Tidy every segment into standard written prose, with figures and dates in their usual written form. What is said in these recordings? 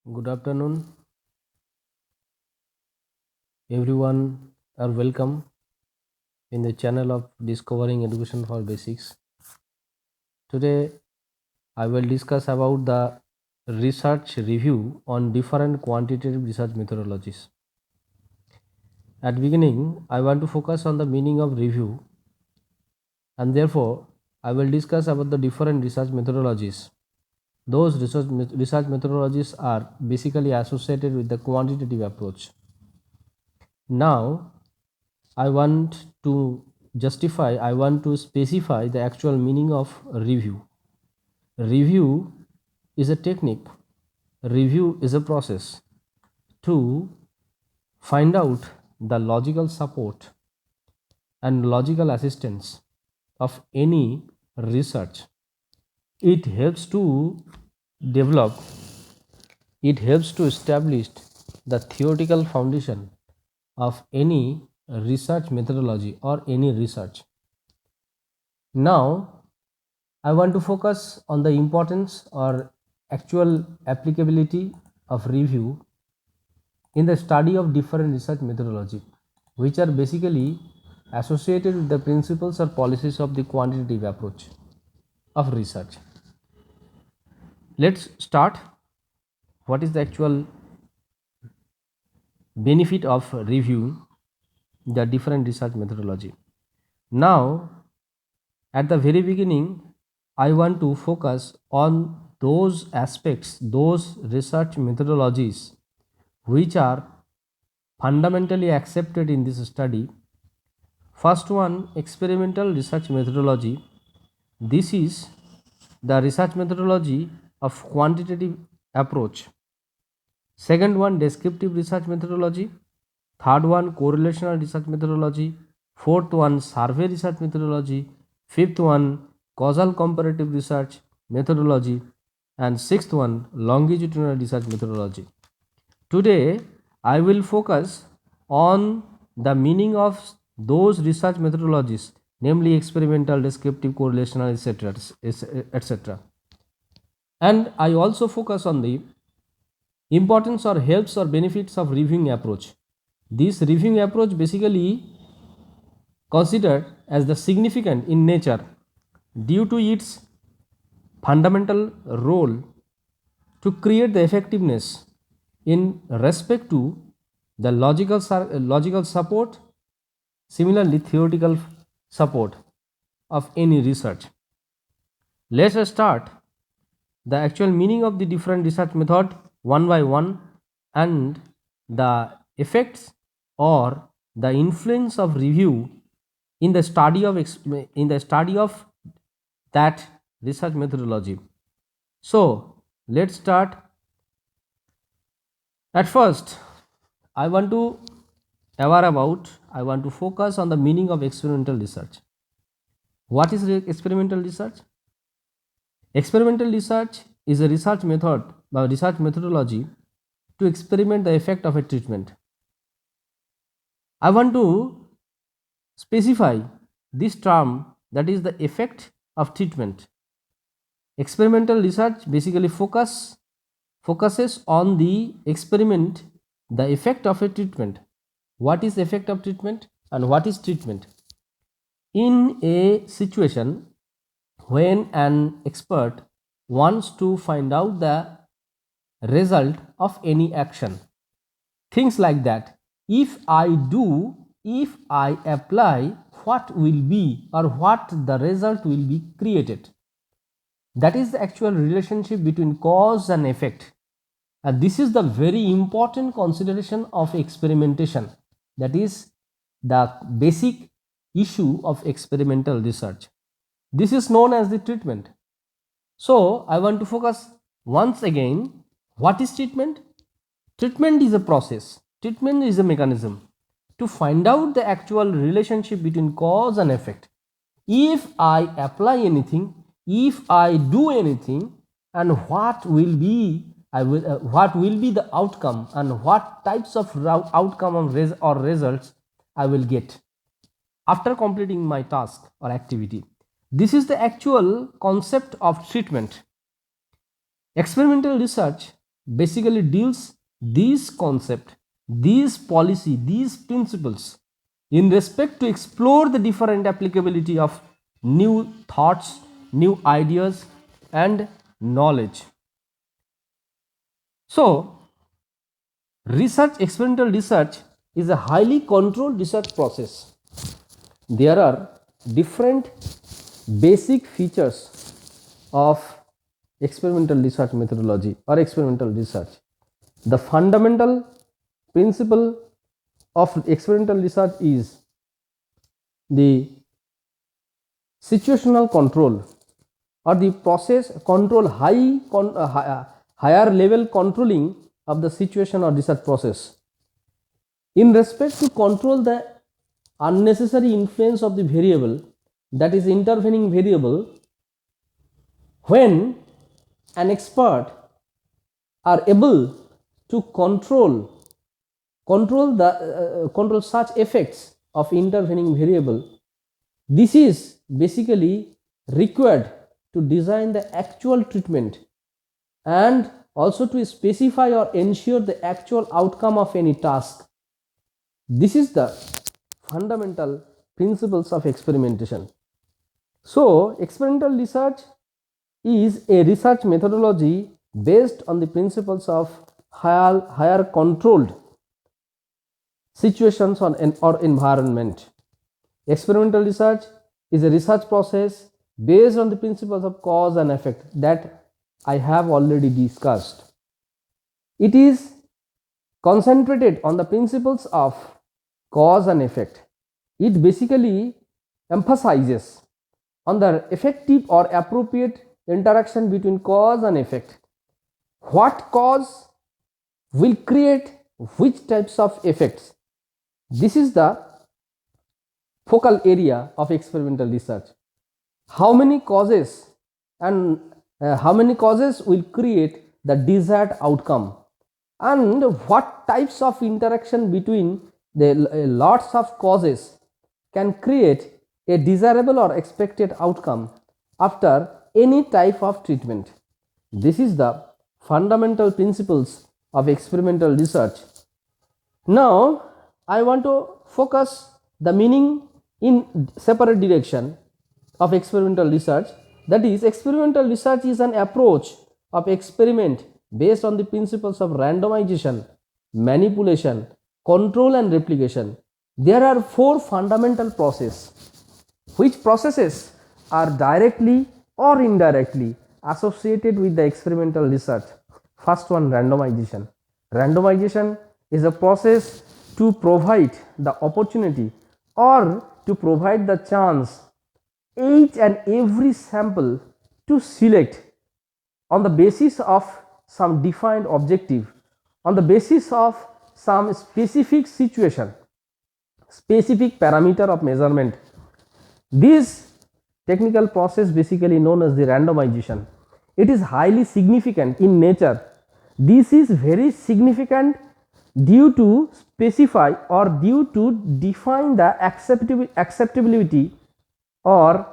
Good afternoon, everyone. Are welcome in the channel of Discovering Education for Basics. Today, I will discuss about the research review on different quantitative research methodologies. At beginning, I want to focus on the meaning of review, and therefore, I will discuss about the different research methodologies. Those research methodologies are basically associated with the quantitative approach. Now, I want to specify the actual meaning of review. Review is a technique, review is a process to find out the logical support and logical assistance of any research. It helps to develop, it helps to establish the theoretical foundation of any research methodology or any research. Now, I want to focus on the importance or actual applicability of review in the study of different research methodology, which are basically associated with the principles or policies of the quantitative approach of research. Let's start. What is the actual benefit of review the different research methodology? Now, at the very beginning, I want to focus on those aspects, those research methodologies which are fundamentally accepted in this study. First one, experimental research methodology. This is the research methodology of quantitative approach. Second one, descriptive research methodology. Third one, correlational research methodology. Fourth one, survey research methodology. Fifth one, causal comparative research methodology. And sixth one, longitudinal research methodology. Today, I will focus on the meaning of those research methodologies, namely experimental, descriptive, correlational, etc. And I also focus on the importance or helps or benefits of reviewing approach. This reviewing approach basically considered as the significant in nature due to its fundamental role to create the effectiveness in respect to the logical support, similarly theoretical support of any research. Let's start the actual meaning of the different research method one by one and the effects or the influence of review in the study of that research methodology. So let's start. At first, I want to focus on the meaning of experimental research. What is experimental research? Experimental research is a research method or research methodology to experiment the effect of a treatment. I want to specify this term, that is the effect of treatment. Experimental research basically focuses on the experiment, the effect of a treatment. What is effect of treatment and what is treatment? In a situation when an expert wants to find out the result of any action, things like that, if I apply, what will be or what the result will be created. That is the actual relationship between cause and effect, and this is the very important consideration of experimentation. That is the basic issue of experimental research. This is known as the treatment. So I want to focus once again, what is treatment? Treatment is a process, treatment is a mechanism to find out the actual relationship between cause and effect. If I apply anything, if I do anything, and what will be the outcome and what types of outcome or results I will get after completing my task or activity. This is the actual concept of treatment. Experimental research basically deals these concept, these policy, these principles in respect to explore the different applicability of new thoughts, new ideas and knowledge. So, experimental research is a highly controlled research process. There are different basic features of experimental research methodology or experimental research. The fundamental principle of experimental research is the situational control or the process control, higher level controlling of the situation or research process in respect to control the unnecessary influence of the variable, that is intervening variable. When an expert are able to control such effects of intervening variable, this is basically required to design the actual treatment and also to specify or ensure the actual outcome of any task. This is the fundamental principles of experimentation. So, experimental research is a research methodology based on the principles of higher controlled situations or environment. Experimental research is a research process based on the principles of cause and effect that I have already discussed. It is concentrated on the principles of cause and effect. It basically emphasizes on the effective or appropriate interaction between cause and effect. What cause will create which types of effects? This is the focal area of experimental research. How many causes and how many causes will create the desired outcome, and what types of interaction between the lots of causes can create a desirable or expected outcome after any type of treatment. This is the fundamental principles of experimental research. Now, I want to focus the meaning in separate direction of experimental research. That is, experimental research is an approach of experiment based on the principles of randomization, manipulation, control and replication. There are 4 fundamental processes, which processes are directly or indirectly associated with the experimental research. First one, randomization. Randomization is a process to provide the opportunity or to provide the chance each and every sample to select on the basis of some defined objective, on the basis of some specific situation, specific parameter of measurement. This technical process basically known as the randomization. It is highly significant in nature. This is very significant due to specify or due to define the acceptability or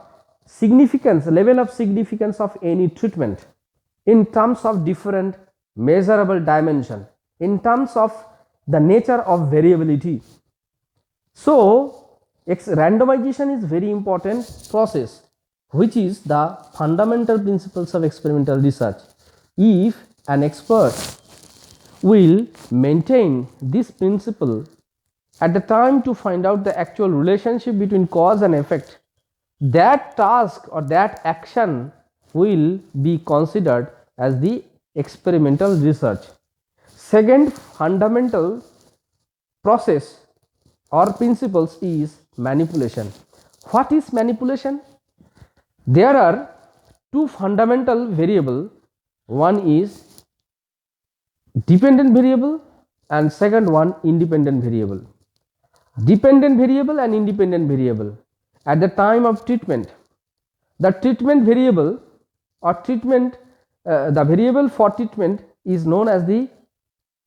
significance, level of significance of any treatment in terms of different measurable dimension, in terms of the nature of variability. So, randomization is very important process, which is the fundamental principles of experimental research. If an expert will maintain this principle at the time to find out the actual relationship between cause and effect, that task or that action will be considered as the experimental research. Second fundamental process or principles is manipulation. What is manipulation? There are 2 fundamental variables. One is dependent variable and second one independent variable. Dependent variable and independent variable. At the time of treatment, the treatment variable or the variable for treatment is known as the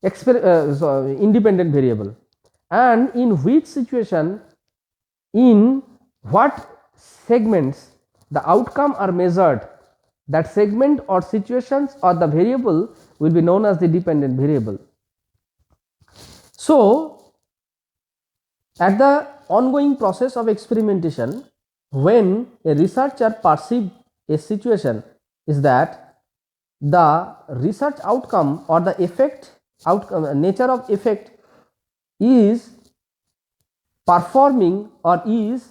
independent variable, and in which situation, in what segments the outcome are measured, that segment or situations or the variable will be known as the dependent variable. So, at the ongoing process of experimentation, when a researcher perceives a situation, is that the research outcome or the nature of effect is performing or is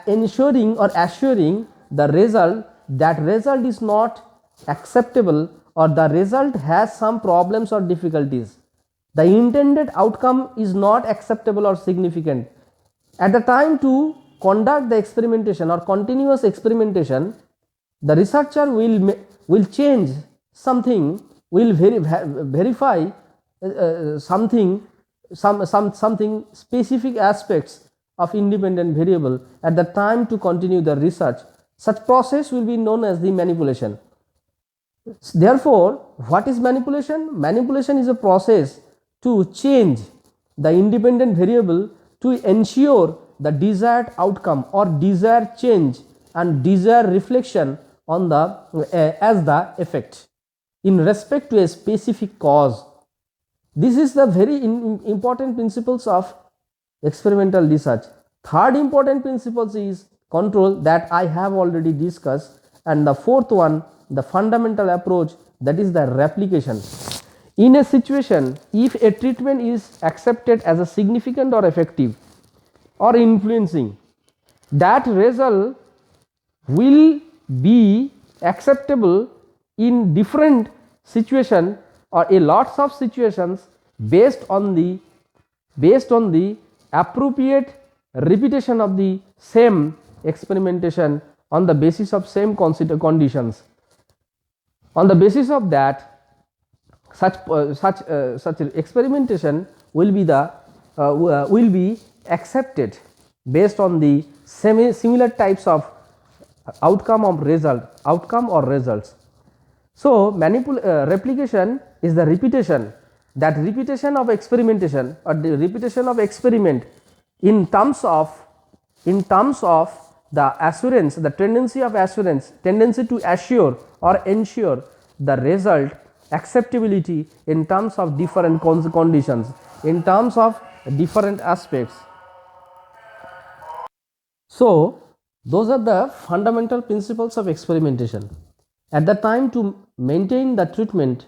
ensuring or assuring the result, that result is not acceptable or the result has some problems or difficulties. The intended outcome is not acceptable or significant. At the time to conduct the experimentation or continuous experimentation, the researcher will change something, will verify something specific aspects of independent variable at the time to continue the research. Such process will be known as the manipulation. Therefore, what is manipulation? Manipulation is a process to change the independent variable to ensure the desired outcome or desired change and desired reflection on the as the effect in respect to a specific cause. This is the very important principles of experimental research. Third important principles is control, that I have already discussed, and the fourth one, the fundamental approach, that is the replication. In a situation, if a treatment is accepted as a significant or effective or influencing, that result will be acceptable in different situation or a lots of situations based on the appropriate repetition of the same experimentation on the basis of same conditions. On the basis of that, such experimentation will be accepted based on the similar types of outcome or results. So, replication is the repetition of experimentation or the repetition of experiment in terms of the assurance, the tendency to assure or ensure the result acceptability in terms of different conditions, in terms of different aspects. So, those are the fundamental principles of experimentation. At the time to maintain the treatment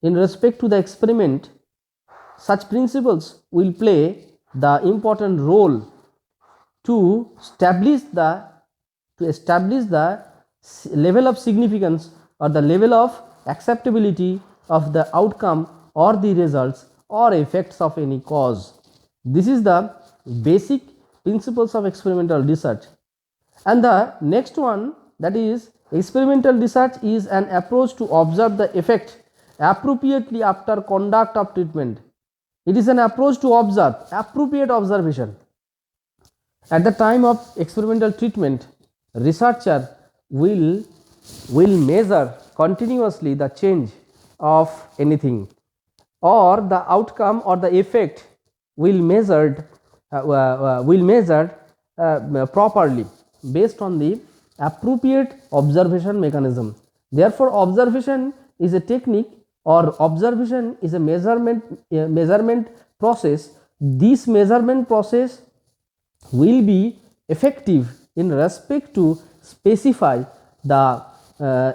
in respect to the experiment, such principles will play the important role to establish the level of significance or the level of acceptability of the outcome or the results or effects of any cause. This is the basic principles of experimental research. And the next one, that is, experimental research is an approach to observe the effect appropriately after conduct of treatment. It is an approach to observe, appropriate observation. At the time of experimental treatment, researcher will measure continuously the change of anything, or the outcome or the effect will measured properly based on the appropriate observation mechanism. Therefore, observation is a technique or observation is a measurement process. This measurement process will be effective in respect to specify the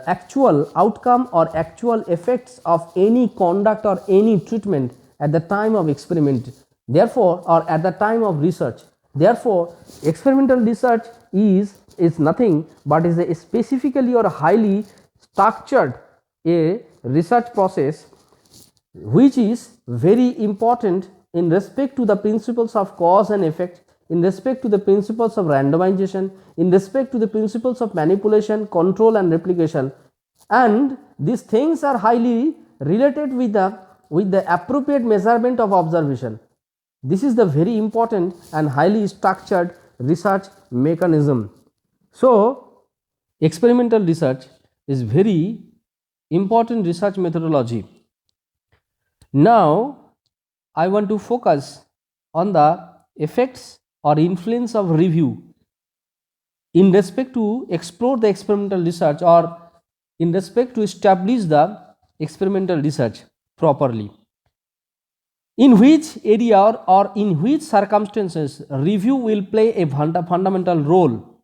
actual outcome or actual effects of any conduct or any treatment at the time of experiment, therefore, or at the time of research. Therefore, experimental research is nothing but is a specifically or highly structured a research process which is very important in respect to the principles of cause and effect, in respect to the principles of randomization, in respect to the principles of manipulation, control and replication, and these things are highly related with the appropriate measurement of observation. This is the very important and highly structured research mechanism. So, experimental research is very important research methodology. Now, I want to focus on the effects or influence of review in respect to explore the experimental research or in respect to establish the experimental research properly. In which area or in which circumstances review will play a fundamental role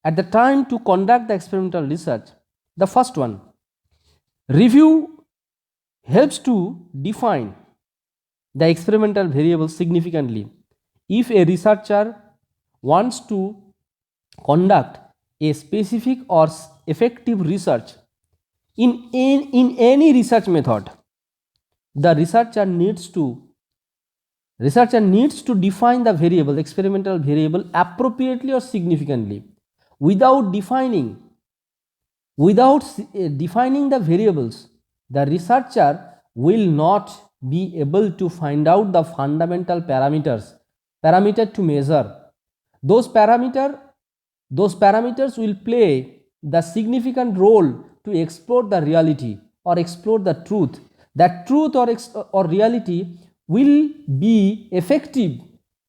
at the time to conduct the experimental research? The first one, review helps to define the experimental variables significantly. If a researcher wants to conduct a specific or effective research in any research method, the researcher needs to define the variable, experimental variable, appropriately or significantly. Without defining the variables, the researcher will not be able to find out the fundamental parameter to measure. Those parameters will play the significant role to explore the reality or explore the truth. That truth or reality will be effective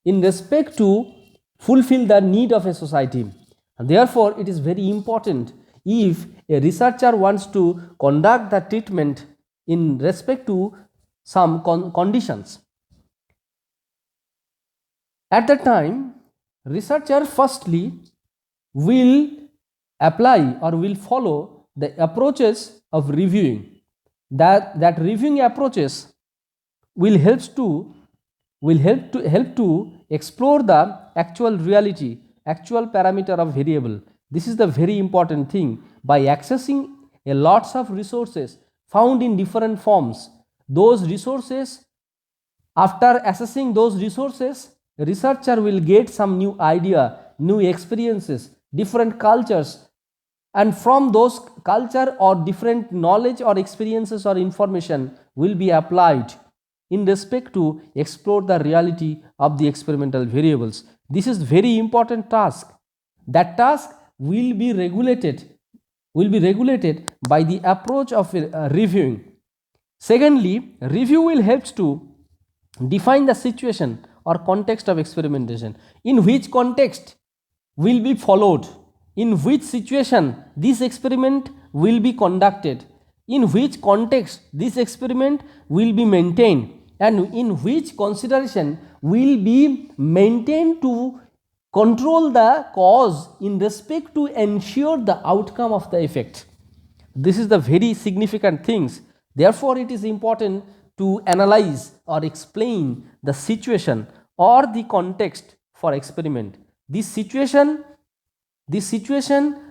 in respect to fulfill the need of a society. And therefore, it is very important, if a researcher wants to conduct the treatment in respect to some conditions, at that time researcher firstly will apply or will follow the approaches of reviewing. That reviewing approaches will help to explore the actual reality, actual parameter of variable. This is the very important thing. By accessing a lots of resources found in different forms, those resources, after assessing those resources, researcher will get some new idea, new experiences, different cultures, and from those culture or different knowledge or experiences or information will be applied in respect to explore the reality of the experimental variables. This is very important task. That task will be regulated by the approach of reviewing. Secondly, review will help to define the situation or context of experimentation. In which context will be followed, in which situation this experiment will be conducted, in which context this experiment will be maintained, and in which consideration will be maintained to control the cause in respect to ensure the outcome of the effect. This is the very significant things. Therefore, it is important to analyze or explain the situation or the context for experiment. This situation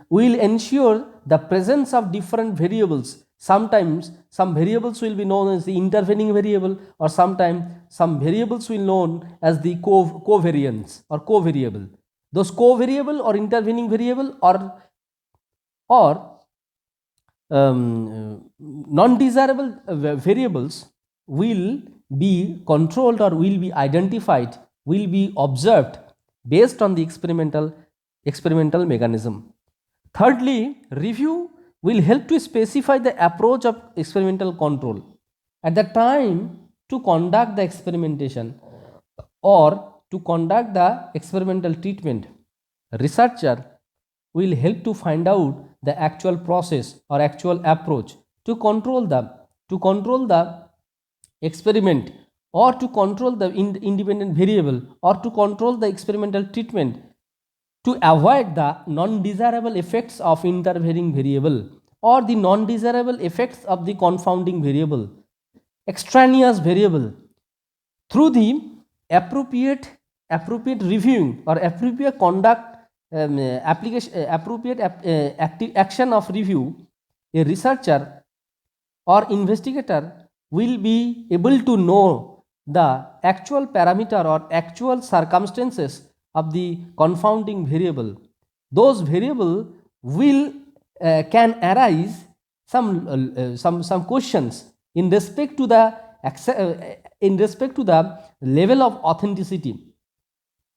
will ensure the presence of different variables. Sometimes some variables will be known as the intervening variable, or sometimes some variables will be known as the covariance or covariable. Those covariable or intervening variable or non-desirable variables will be controlled or will be identified, will be observed based on the experimental mechanism. Thirdly, review will help to specify the approach of experimental control. At the time to conduct the experimentation or to conduct the experimental treatment, researcher will help to find out the actual process or actual approach to control the experiment, or to control the independent variable, or to control the experimental treatment, to avoid the non-desirable effects of intervening variable or the non-desirable effects of the confounding variable, extraneous variable. Through the appropriate reviewing or appropriate conduct action of review, a researcher or investigator will be able to know the actual parameter or actual circumstances of the confounding variable. Those variable will can arise some questions in respect to the level of authenticity.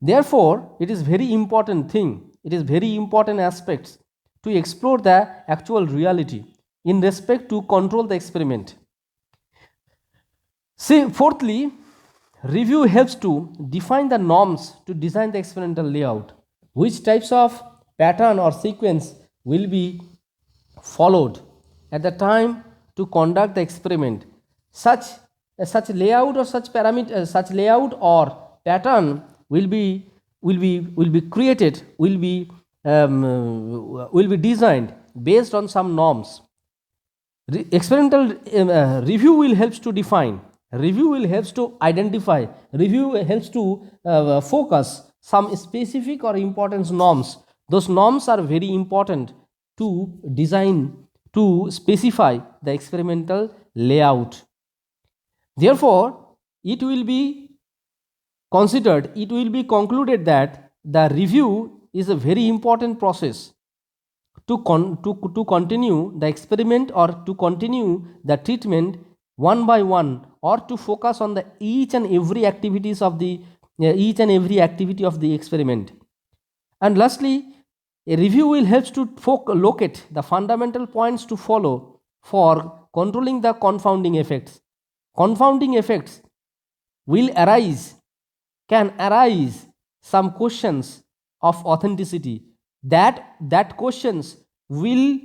Therefore, it is very important thing, it is very important aspects to explore the actual reality in respect to control the experiment. Fourthly, review helps to define the norms to design the experimental layout. Which types of pattern or sequence will be followed at the time to conduct the experiment. Such layout or such parameter, such layout or pattern will be created, will be designed based on some norms. Experimental review will helps to define, review will helps to identify, review helps to focus some specific or important norms. Those norms are very important to design, to specify the experimental layout. Therefore, it will be considered, it will be concluded that the review is a very important process to continue the experiment or to continue the treatment one by one, or to focus on the each and every activities of the activity of the experiment. And lastly, a review will help to locate the fundamental points to follow for controlling the confounding effects. Confounding effects can arise some questions of authenticity. That questions will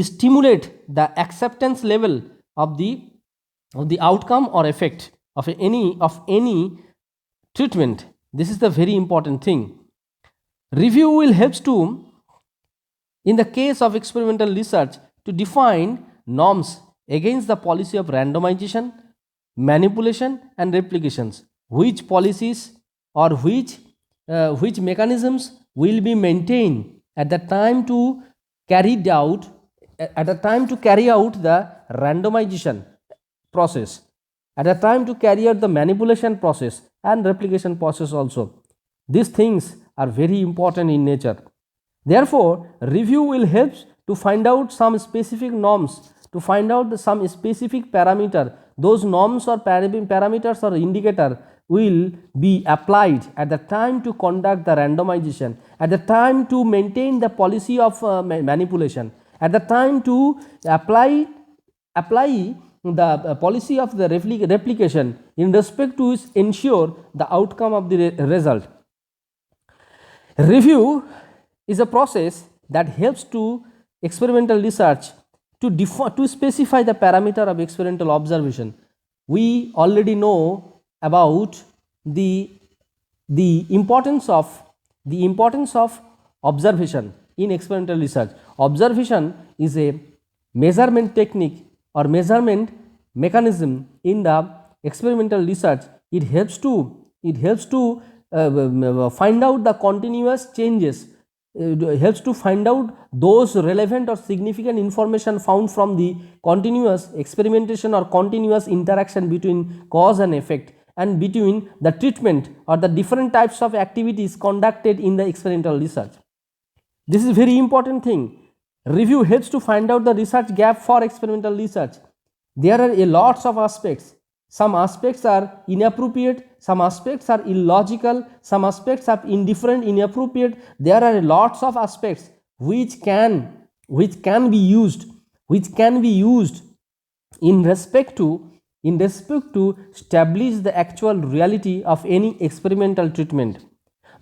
stimulate the acceptance level of the outcome or effect of any treatment. This is the very important thing. Review will help to, in the case of experimental research, to define norms against the policy of randomization, manipulation and replications. Which policies or which mechanisms will be maintained at the time to carry out the randomization process, at the time to carry out the manipulation process and replication process also. These things are very important in nature. Therefore, review will help to find out some specific norms, to find out some specific parameter. Those norms or parameters or indicator will be applied at the time to conduct the randomization, at the time to maintain the policy of manipulation, at the time to apply the policy of the replication in respect to ensure the outcome of the result. Review is a process that helps to experimental research to specify the parameter of experimental observation. We already know about the importance of observation in experimental research. Observation is a measurement technique or measurement mechanism in the experimental research. It helps to find out the continuous changes. It helps to find out those relevant or significant information found from the continuous experimentation or continuous interaction between cause and effect, and between the treatment or the different types of activities conducted in the experimental research. This is a very important thing. Review helps to find out the research gap for experimental research. There are a lots of aspects. Some aspects are inappropriate, some aspects are illogical, some aspects are indifferent, inappropriate. There are lots of aspects which can be used in respect to establish the actual reality of any experimental treatment.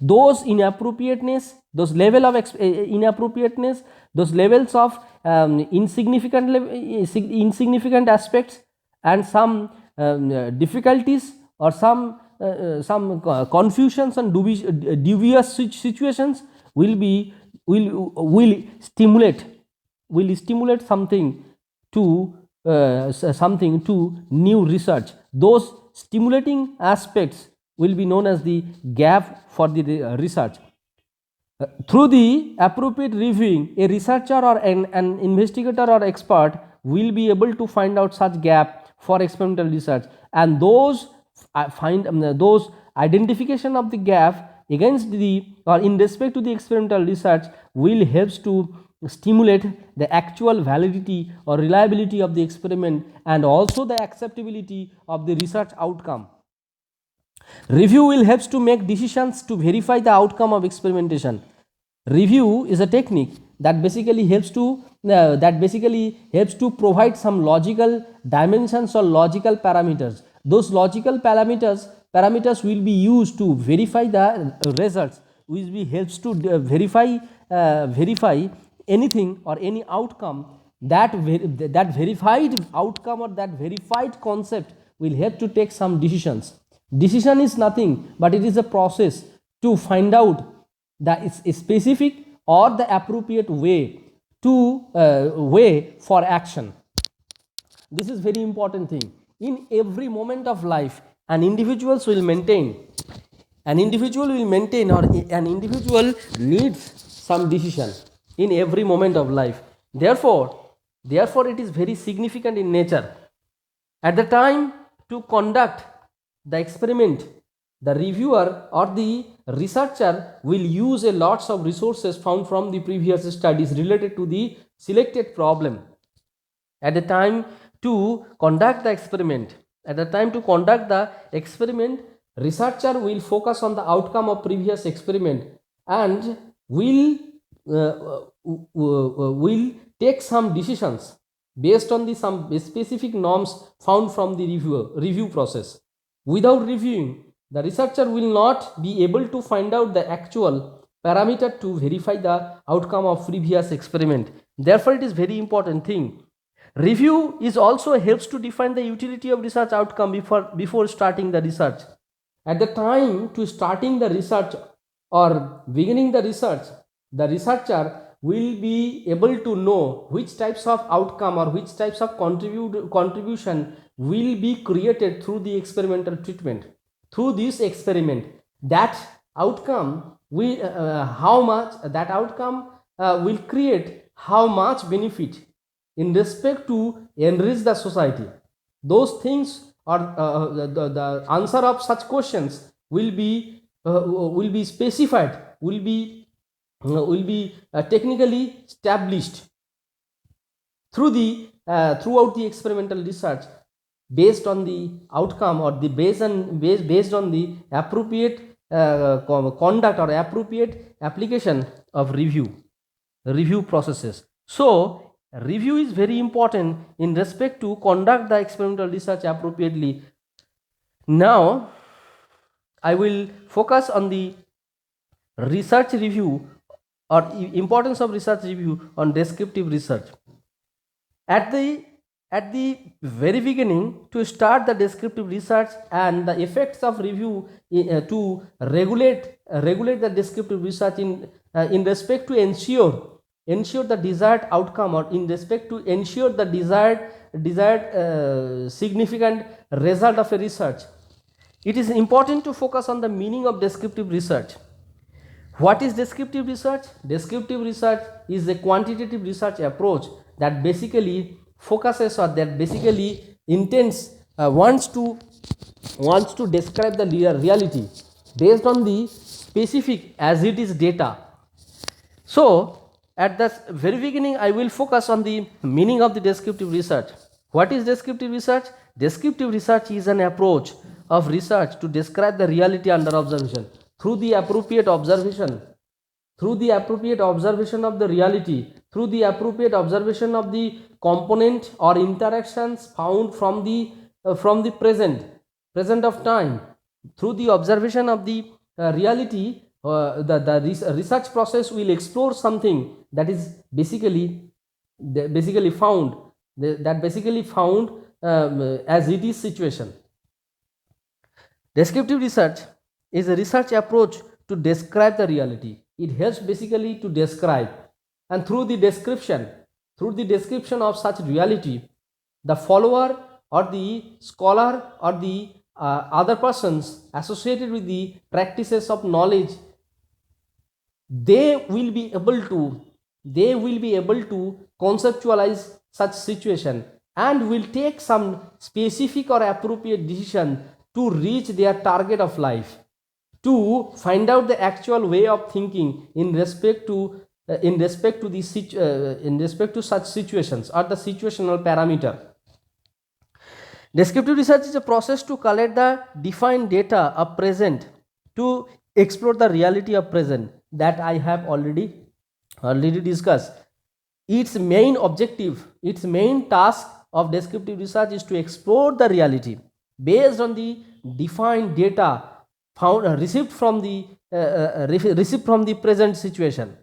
Those inappropriateness, those level of inappropriateness, those levels of insignificant aspects, and some difficulties or some confusions and dubious situations will stimulate something to new research. Those stimulating aspects will be known as the gap for the research. Through the appropriate reviewing, a researcher or an investigator or expert will be able to find out such gap for experimental research, and those identification of the gap against the or in respect to the experimental research will help to stimulate the actual validity or reliability of the experiment, and also the acceptability of the research outcome. Review will help to make decisions to verify the outcome of experimentation. Review is a technique that basically helps to provide some logical dimensions or logical parameters. Those logical parameters will be used to verify the results, which helps to verify anything or any outcome that verified outcome or that verified concept will help to take some decisions. Decision is nothing but it is a process to find out the specific or the appropriate way to way for action. This is very important thing. In every moment of life, an individual will maintain or an individual needs some decision in every moment of life. Therefore it is very significant in nature. At the time to conduct the experiment, the reviewer or the researcher will use a lots of resources found from the previous studies related to the selected problem. At the time to conduct the experiment, researcher will focus on the outcome of previous experiment and will take some decisions based on the some specific norms found from the review process. Without reviewing, the researcher will not be able to find out the actual parameter to verify the outcome of previous experiment. Therefore, it is very important thing. Review is also helps to define the utility of research outcome before starting the research. At the time to starting the research or beginning the research, the researcher will be able to know which types of outcome or which types of contribution will be created through the experimental treatment. Through this experiment, that outcome will will create how much benefit in respect to enrich the society. Those things or the answer of such questions will be specified, will be technically established through the throughout the experimental research based on the outcome or the based on the appropriate conduct or appropriate application of review processes. So review is very important in respect to conduct the experimental research appropriately. Now I will focus on the research review or importance of research review on descriptive research. At the very beginning, to start the descriptive research and the effects of review to regulate the descriptive research in respect to ensure the desired outcome or in respect to ensure the desired significant result of a research, it is important to focus on the meaning of descriptive research. What is descriptive research? Descriptive research is a quantitative research approach that basically focuses or that basically intends wants to describe the reality based on the specific as it is data. So at the very beginning, I will focus on the meaning of the descriptive research. What is descriptive research? Descriptive research is an approach of research to describe the reality under observation through the appropriate observation of the reality, through the appropriate observation of the component or interactions found from the present of time, through the observation of the reality. The research process will explore something that is basically found as it is situation. Descriptive research is a research approach to describe the reality. It helps basically to describe, and through the description of such reality, the follower or the scholar or the other persons associated with the practices of knowledge, they will be able to conceptualize such situation and will take some specific or appropriate decision to reach their target of life, to find out the actual way of thinking in respect to such situations or the situational parameter. Descriptive research is a process to collect the defined data of present to explore the reality of present that I have already discussed. Its main task of descriptive research is to explore the reality based on the defined data found received from the present situation.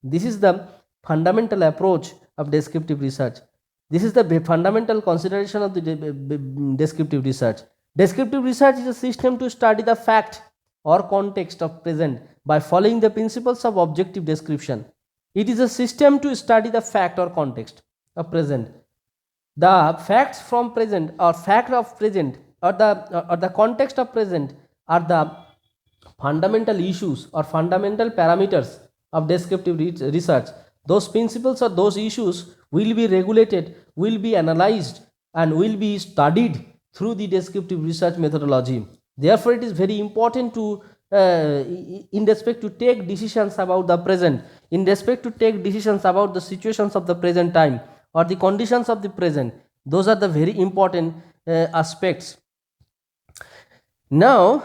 This is the fundamental approach of descriptive research. This is the fundamental consideration of the descriptive research. Descriptive research is a system to study the fact or context of present by following the principles of objective description. It is a system to study the fact or context of present. The facts from present or fact of present or the context of present are the fundamental issues or fundamental parameters of descriptive research. Those principles or those issues will be regulated, will be analyzed, and will be studied through the descriptive research methodology. Therefore, it is very important to in respect to take decisions about the present, in respect to take decisions about the situations of the present time or the conditions of the present. Those are the very important aspects. Now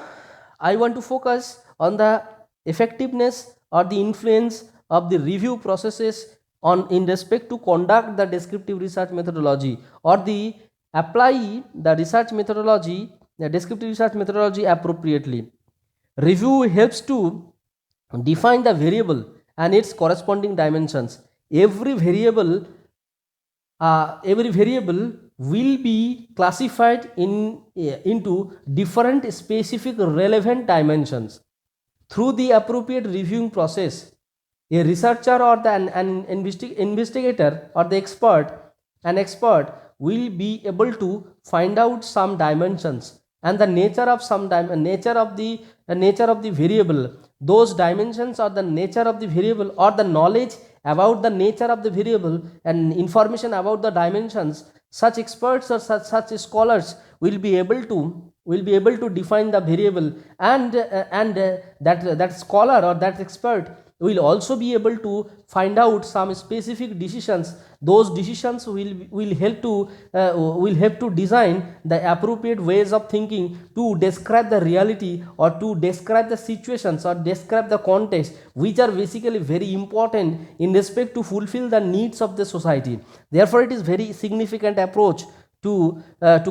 I want to focus on the effectiveness or the influence of the review processes on in respect to conduct the descriptive research methodology or the apply the research methodology, the descriptive research methodology appropriately. Review helps to define the variable and its corresponding dimensions. Every variable will be classified into different specific relevant dimensions. Through the appropriate reviewing process, a researcher or an investigator or the an expert will be able to find out some dimensions and the nature of nature of the variable. Those dimensions or the nature of the variable or the knowledge about the nature of the variable and information about the dimensions, such experts or such scholars will be able to define the variable, and that scholar or that expert will also be able to find out some specific decisions. Those decisions will help to design the appropriate ways of thinking to describe the reality or to describe the situations or describe the context, which are basically very important in respect to fulfill the needs of the society. Therefore, it is very significant approach to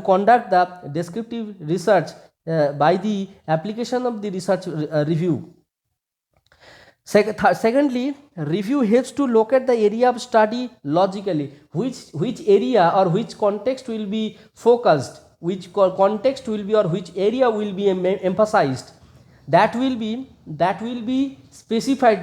conduct the descriptive research by the application of the research review. Secondly, review helps to locate the area of study logically, which area or which context will be focused, which context will be or which area will be emphasized. That will be specified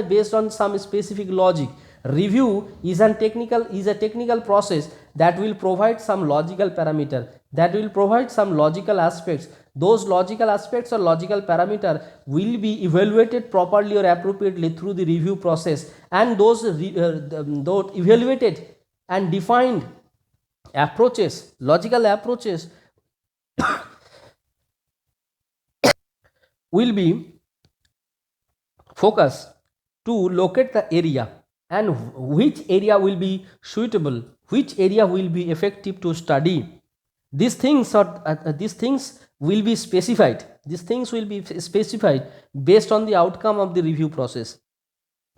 based on some specific logic. Review is a technical process that will provide some logical parameter, that will provide some logical aspects. Those logical aspects or logical parameter will be evaluated properly or appropriately through the review process, and those evaluated and defined approaches, logical approaches will be focused to locate the area and which area will be suitable, which area will be effective to study. These things will be specified. These things will be specified based on the outcome of the review process.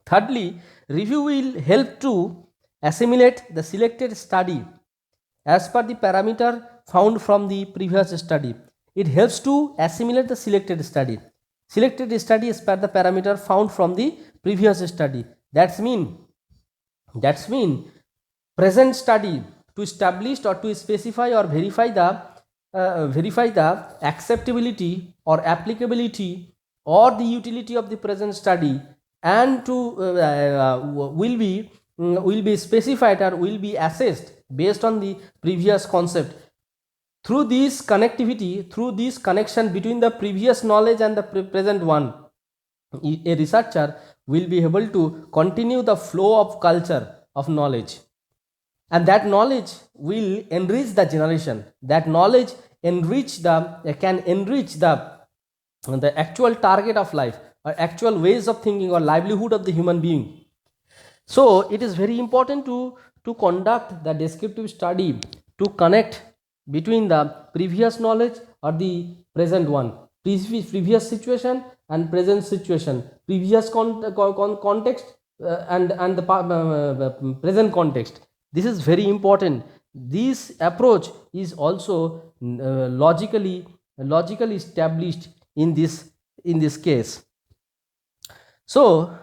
Thirdly, review will help to assimilate the selected study as per the parameter found from the previous study. It helps to assimilate the selected study. Selected study as per the parameter found from the previous study. That's mean present study to establish or to specify or verify the acceptability or applicability or the utility of the present study, and to will be specified or will be assessed based on the previous concept. Through this connectivity, through this connection between the previous knowledge and the present one, a researcher will be able to continue the flow of culture of knowledge, and that knowledge will enrich the generation. That knowledge can enrich the actual target of life or actual ways of thinking or livelihood of the human being. So it is very important to conduct the descriptive study to connect between the previous knowledge or the present one, previous situation and present situation, previous context and the present context. This is very important. This approach is also logically established in this case. So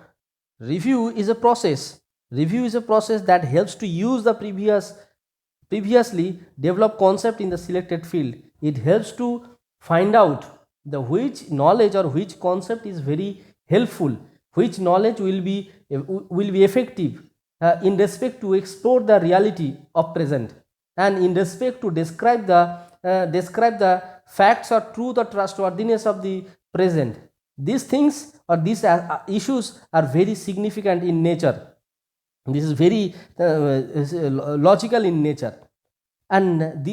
review is a process Review is a process that helps to use the previously developed concept in the selected field. It helps to find out the which knowledge or which concept is very helpful, which knowledge will be effective in respect to explore the reality of present, and in respect to describe the facts or truth or trustworthiness of the present. These things or these issues are very significant in nature. This is very logical in nature, and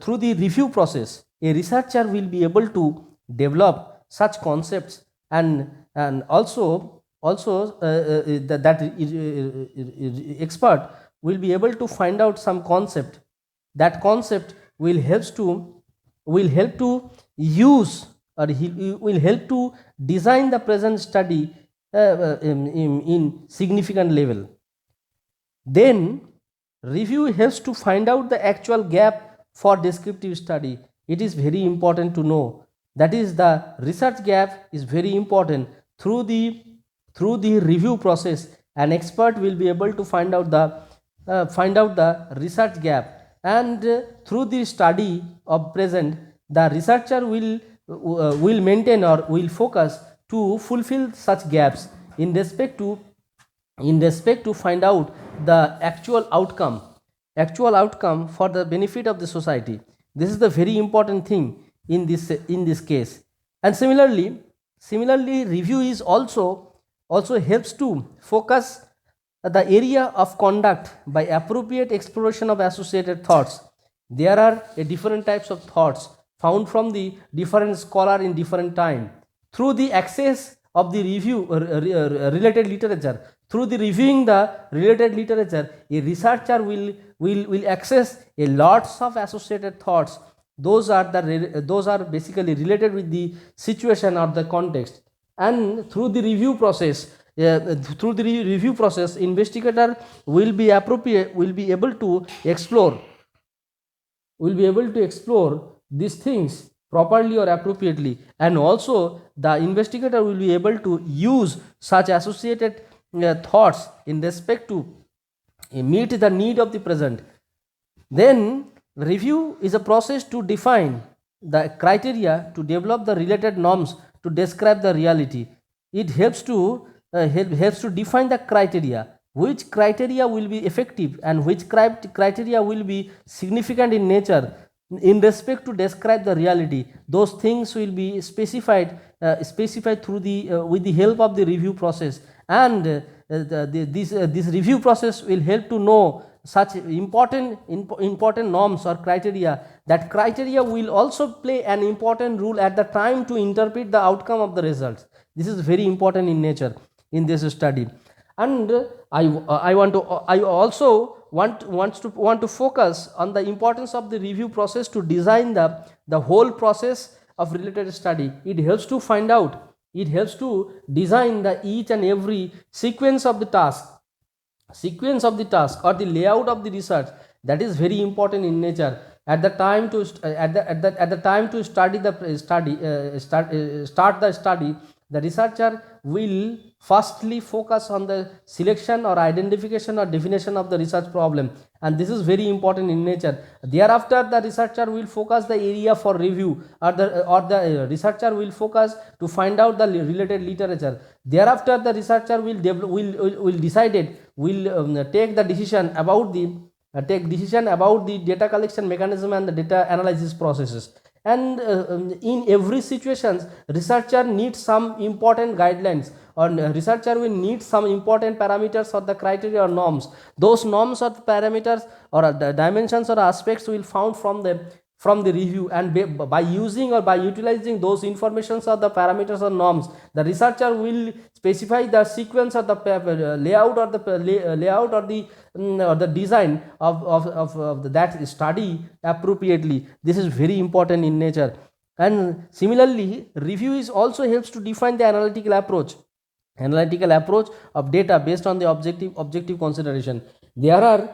through the review process, a researcher will be able to develop such concepts, and also expert will be able to find out some concept. That concept will help to use, or he will help to design the present study in significant level. Then review helps to find out the actual gap for descriptive study. It is very important to know, that is, the research gap is very important. Through the review process, an expert will be able to find out the research gap, and through the study of present, the researcher will maintain or will focus to fulfill such gaps in respect to find out the actual outcome for the benefit of the society. This is the very important thing in this case. And similarly, review is also helps to focus the area of conduct by appropriate exploration of associated thoughts. There are different types of thoughts found from the different scholar in different time. Through the access of the review related literature, through the reviewing the related literature, a researcher will access a lots of associated thoughts. Those are basically related with the situation or the context. And through the review process, investigator will be able to explore these things properly or appropriately, and also the investigator will be able to use such associated thoughts in respect to meet the need of the present. Then review is a process to define the criteria to develop the related norms to describe the reality. It helps to define the criteria, which criteria will be effective and which criteria will be significant in nature in respect to describe the reality. Those things will be specified through with the help of the review process, and this review process will help to know such important norms or criteria. That criteria will also play an important role at the time to interpret the outcome of the results. This is very important in nature in this study. And I also want to focus on the importance of the review process to design the whole process of related study. It helps to find out, it helps to design the each and every sequence of the task or the layout of the research. That is very important in nature. At the time to start the study, the researcher will firstly focus on the selection or identification or definition of the research problem, and this is very important in nature. Thereafter, the researcher will focus the area for review, or the researcher will focus to find out the related literature. Thereafter, the researcher will take the decision about the data collection mechanism and the data analysis processes. And in every situations, researcher needs some important guidelines, or researcher will need some important parameters or the criteria or norms. Those norms or parameters or the dimensions or aspects will found from the review, and by using or by utilizing those informations or the parameters or norms, the researcher will specify the sequence or the layout or the design of that study appropriately. This is very important in nature. And similarly, review is also helps to define the analytical approach of data based on the objective consideration. There are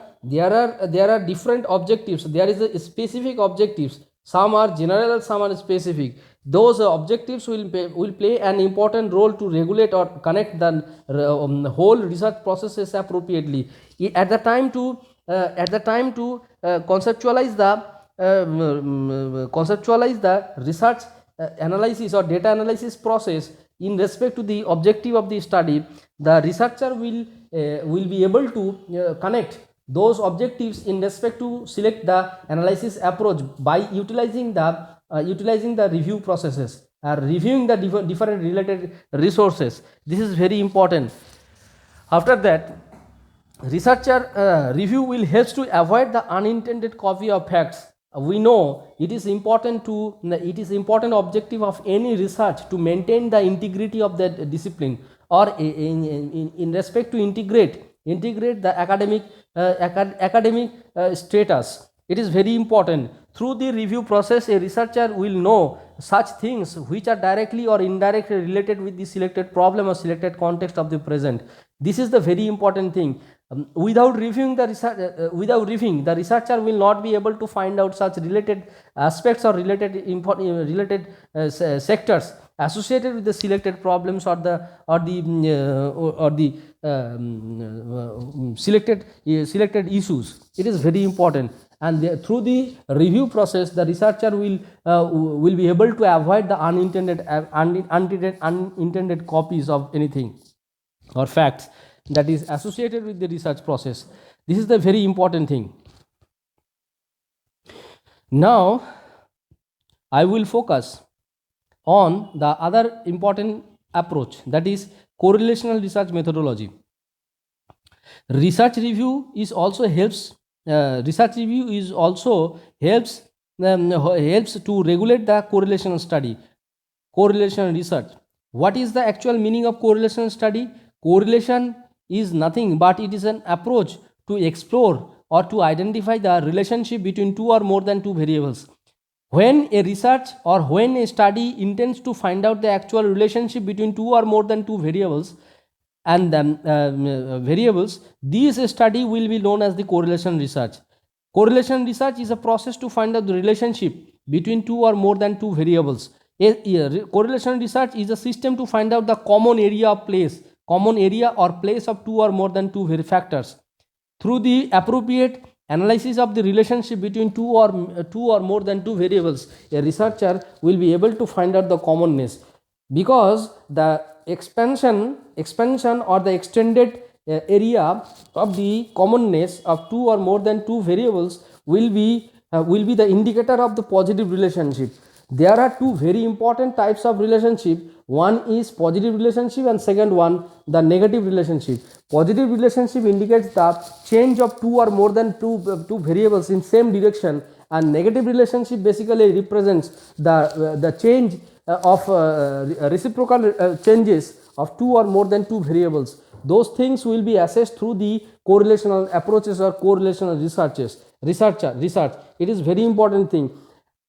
different objectives. There is a specific objectives. Some are general, some are specific. Those objectives will play an important role to regulate or connect the whole research processes appropriately. At the time to conceptualize the research analysis or data analysis process in respect to the objective of the study, the researcher will be able to connect those objectives in respect to select the analysis approach by utilizing the review processes, reviewing the different related resources. This is very important. After that, researcher review will help to avoid the unintended copy of facts. We know it is important objective of any research to maintain the integrity of that discipline, or in respect to integrate the academic status. It is very important. Through the review process, a researcher will know such things which are directly or indirectly related with the selected problem or selected context of the present. This is the very important thing. Without reviewing the researcher will not be able to find out such related aspects or related sectors associated with the selected problems or the selected issues. It is very important, and through the review process, the researcher will be able to avoid the unintended copies of anything or facts that is associated with the research process. This is the very important thing. Now I will focus on the other important approach, that is correlational research methodology. Research review also helps to regulate the correlational research. What is the actual meaning of correlational study? Correlation is nothing but it is an approach to explore or to identify the relationship between two or more than two variables. When a research or when a study intends to find out the actual relationship between two or more than two variables, this study will be known as the correlation research. Correlation research is a process to find out the relationship between two or more than two variables. Correlation research is a system to find out the common area or place of two or more than two factors. Through the appropriate analysis of the relationship between two or more than two variables, a researcher will be able to find out the commonness, because the expansion or the extended area of the commonness of two or more than two variables will be the indicator of the positive relationship. There are two very important types of relationship. One is positive relationship and second one the negative relationship. Positive relationship indicates the change of two or more than two variables in same direction, and negative relationship basically represents the change of reciprocal changes of two or more than two variables. Those things will be assessed through the correlational approaches or correlational research. It is very important thing.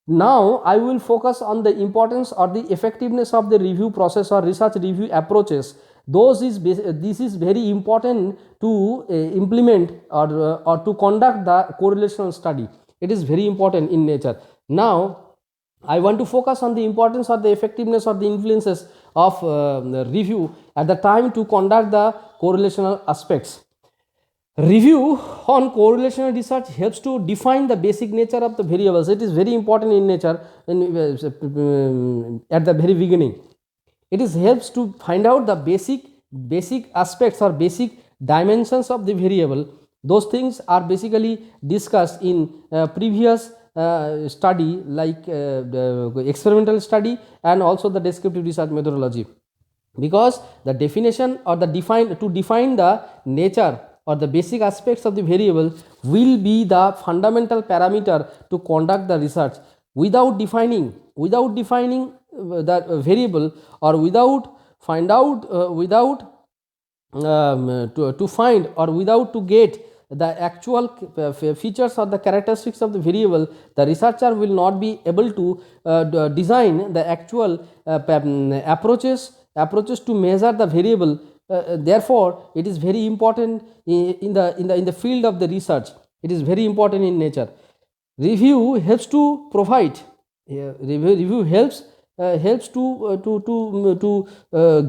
Now I will focus on the importance or the effectiveness of the review process or research review approaches. This is very important to implement or to conduct the correlational study. It is very important in nature. Now I want to focus on the importance or the effectiveness or the influences of review at the time to conduct the correlational aspects. Review on correlational research helps to define the basic nature of the variables. It is very important in nature at the very beginning. It helps to find out the basic aspects or basic dimensions of the variable. Those things are basically discussed in previous study, like the experimental study and also the descriptive research methodology, because the definition or to define the nature or the basic aspects of the variable will be the fundamental parameter to conduct the research. Without defining that variable, or to get the actual features or the characteristics of the variable, the researcher will not be able to design the actual approaches to measure the variable. Therefore it is very important in the field of the research. It is very important in nature. Review helps to provide Review helps to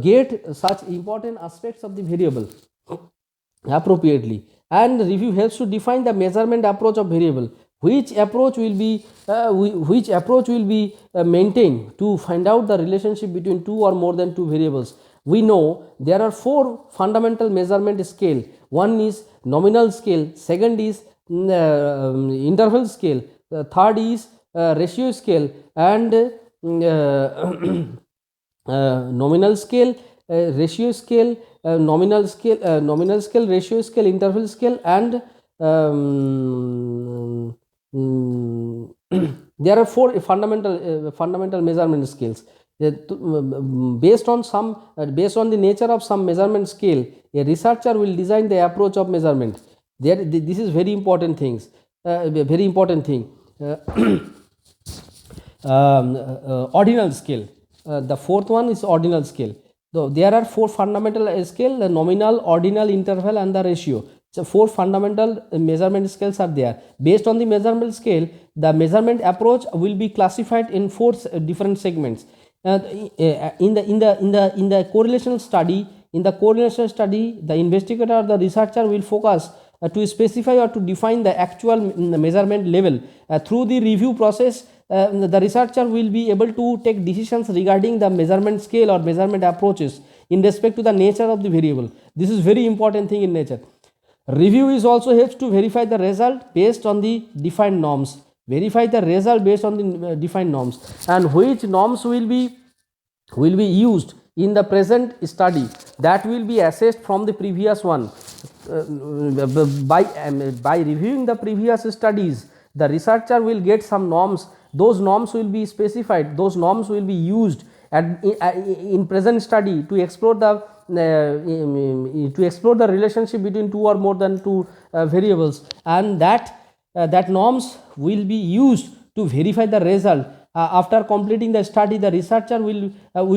get such important aspects of the variable appropriately, and review helps to define the measurement approach of variable, which approach will be maintained to find out the relationship between two or more than two variables. We know there are four fundamental measurement scale. One is nominal scale, second is interval scale, third is ratio scale, and nominal scale, ratio scale, nominal scale, ratio scale, interval scale, and there are four fundamental measurement scales. Based on the nature of some measurement scale, a researcher will design the approach of measurement. This is very important thing. Ordinal scale. The fourth one is ordinal scale. So there are four fundamental scale: the nominal, ordinal, interval, and the ratio. So four fundamental measurement scales are there. Based on the measurement scale, the measurement approach will be classified in four different segments. In the correlational study, the investigator or the researcher will focus to specify or to define the actual measurement level. Through the review process, the researcher will be able to take decisions regarding the measurement scale or measurement approaches in respect to the nature of the variable. This is very important thing in nature. Review is also helps to verify the result based on the defined norms. Verify the result based on the defined norms, and which norms will be used in the present study, that will be assessed from the previous one. By reviewing the previous studies, the researcher will get some norms. Those norms will be specified, those norms will be used in present study to explore the relationship between two or more than two variables, and that norms will be used to verify the result. After completing the study, the researcher will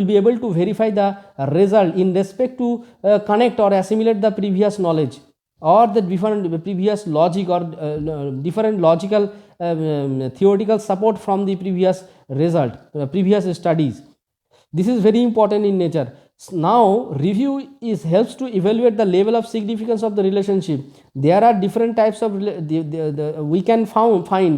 be able to verify the result in respect to connect or assimilate the previous knowledge or the different previous logic or different logical theoretical support from the previous result, previous studies. This is very important in nature. Now review helps to evaluate the level of significance of the relationship. There are different types of we can find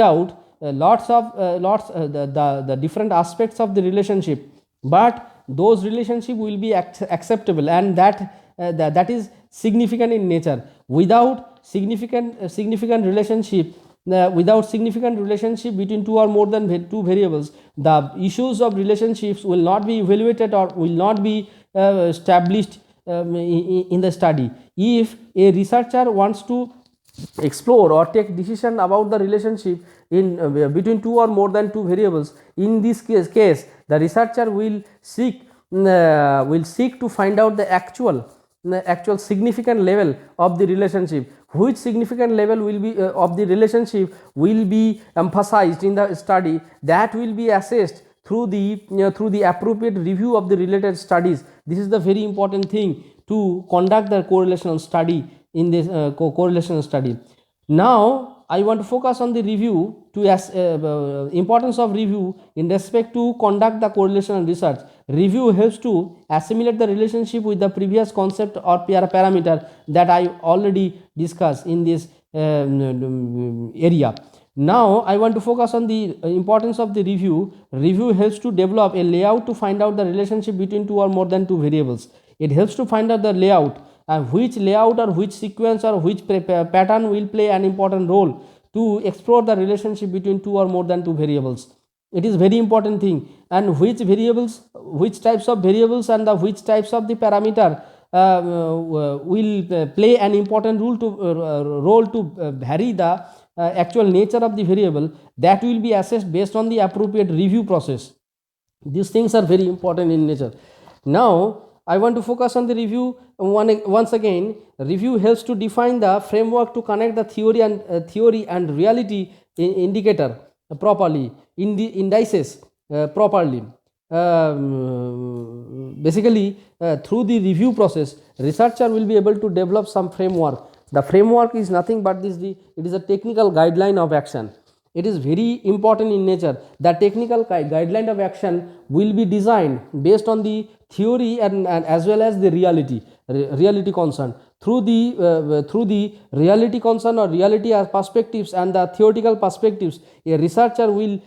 out lots of the different aspects of the relationship, but those relationship will be acceptable, and that is significant in nature. Without significant relationship between two or more than two variables, the issues of relationships will not be evaluated or will not be established in the study. If a researcher wants to explore or take decision about the relationship in between two or more than two variables, in this case the researcher will seek to find out the actual significant level of the relationship. Which significant level will be of the relationship will be emphasized in the study, that will be assessed through the appropriate review of the related studies. This is the very important thing to conduct the correlational study in this correlational study. Now I want to focus on the review to importance of review in respect to conduct the correlational research. Review helps to assimilate the relationship with the previous concept or parameter that I already discussed in this area. Now I want to focus on the importance of the review. Review helps to develop a layout to find out the relationship between two or more than two variables. It helps to find out the layout, and which layout or which sequence or which pattern will play an important role to explore the relationship between two or more than two variables. It is very important thing, and which types of variables and which types of the parameter will play an important role to vary the actual nature of the variable, that will be assessed based on the appropriate review process. These things are very important in nature. Now I want to focus on the review. Once again, review helps to define the framework to connect the theory and reality indicator properly, in the indices properly. Basically, through the review process, researcher will be able to develop some framework. The framework is nothing but it is a technical guideline of action. it is very important in nature. The technical guideline of action will be designed based on the theory and as well as the reality concern. Through the reality concern or reality perspectives and the theoretical perspectives, a researcher will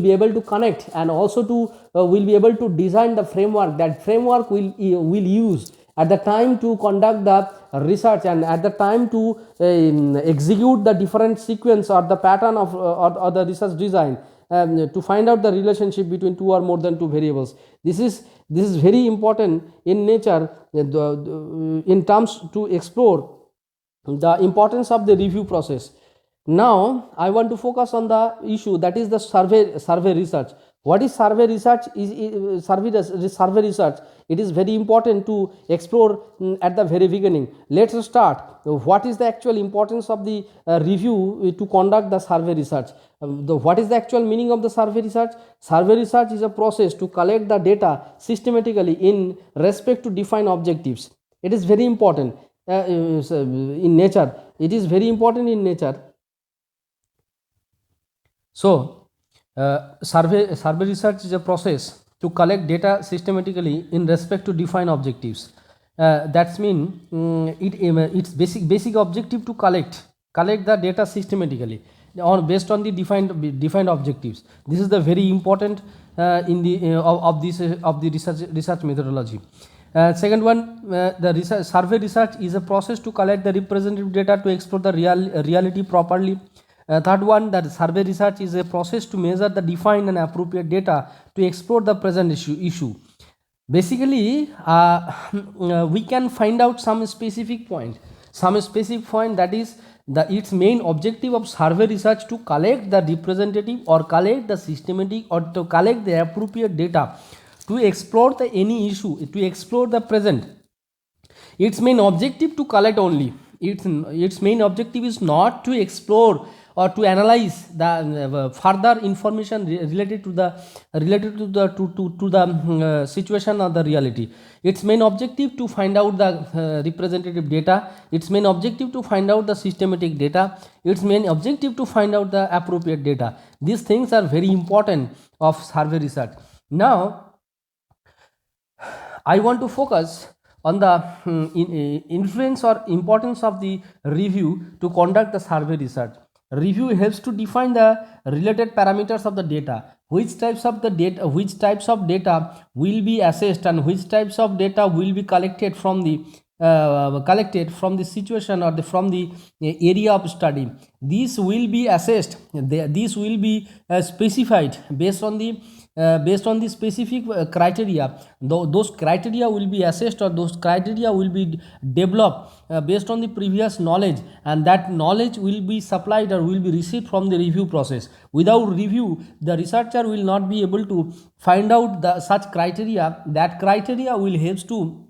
be able to connect and also to will be able to design the framework. That framework will use at the time to conduct the research and at the time to execute the different sequence or the pattern of or the research design, to find out the relationship between two or more than two variables. This is very important in nature, in terms to explore the importance of the review process. Now I want to focus on the issue, that is the survey research. What is survey research? Survey research, it is very important to explore at the very beginning. Let's start. What is the actual importance of the review to conduct the survey research? What is the actual meaning of the survey research? Survey research is a process to collect the data systematically in respect to define objectives. It is very important in nature. It is very important in nature. So survey research is a process to collect data systematically in respect to define objectives. That's mean its basic objective to collect the data systematically based on the defined objectives. This is the very important in the of the research methodology. Second one, the survey research is a process to collect the representative data to explore the reality properly. Third one, that survey research is a process to measure the defined and appropriate data to explore the present issue. Basically, we can find out some specific point that is its main objective of survey research to collect the representative or collect the systematic or to collect the appropriate data to explore the any issue, to explore the present. Its main objective to collect only. Its main objective is not to explore or to analyze the further information related to the situation or the reality. Its main objective to find out the representative data. Its main objective to find out the systematic data. Its main objective to find out the appropriate data. These things are very important of survey research. Now I want to focus on the influence or importance of the review to conduct the survey research. Review helps to define the related parameters of the data, which types of data will be assessed and which types of data will be collected from the situation or from the area of study. These will be assessed, these will be specified based on the specific criteria. Those criteria will be assessed or those criteria will be developed based on the previous knowledge, and that knowledge will be supplied or will be received from the review process. Without review, the researcher will not be able to find out such criteria. That criteria will help to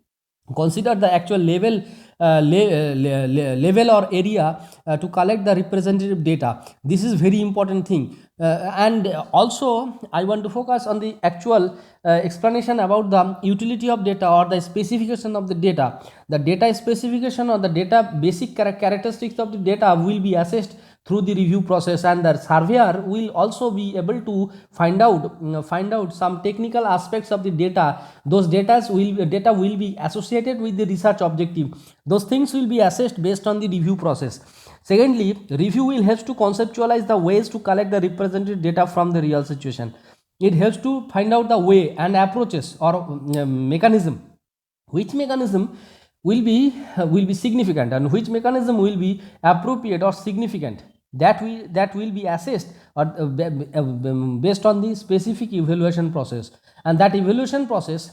consider the actual level or area to collect the representative data. This is very important thing. And also I want to focus on the actual explanation about the utility of data or the specification of the data. The data specification or the data basic characteristics of the data will be assessed through the review process, and the surveyor will also be able to find out some technical aspects of the data. Those data will be associated with the research objective. Those things will be assessed based on the review process. Secondly, review will help to conceptualize the ways to collect the representative data from the real situation. It helps to find out the way and approaches or mechanism. Which mechanism will be significant and which mechanism will be appropriate or significant. That will be assessed or based on the specific evaluation process, and that evaluation process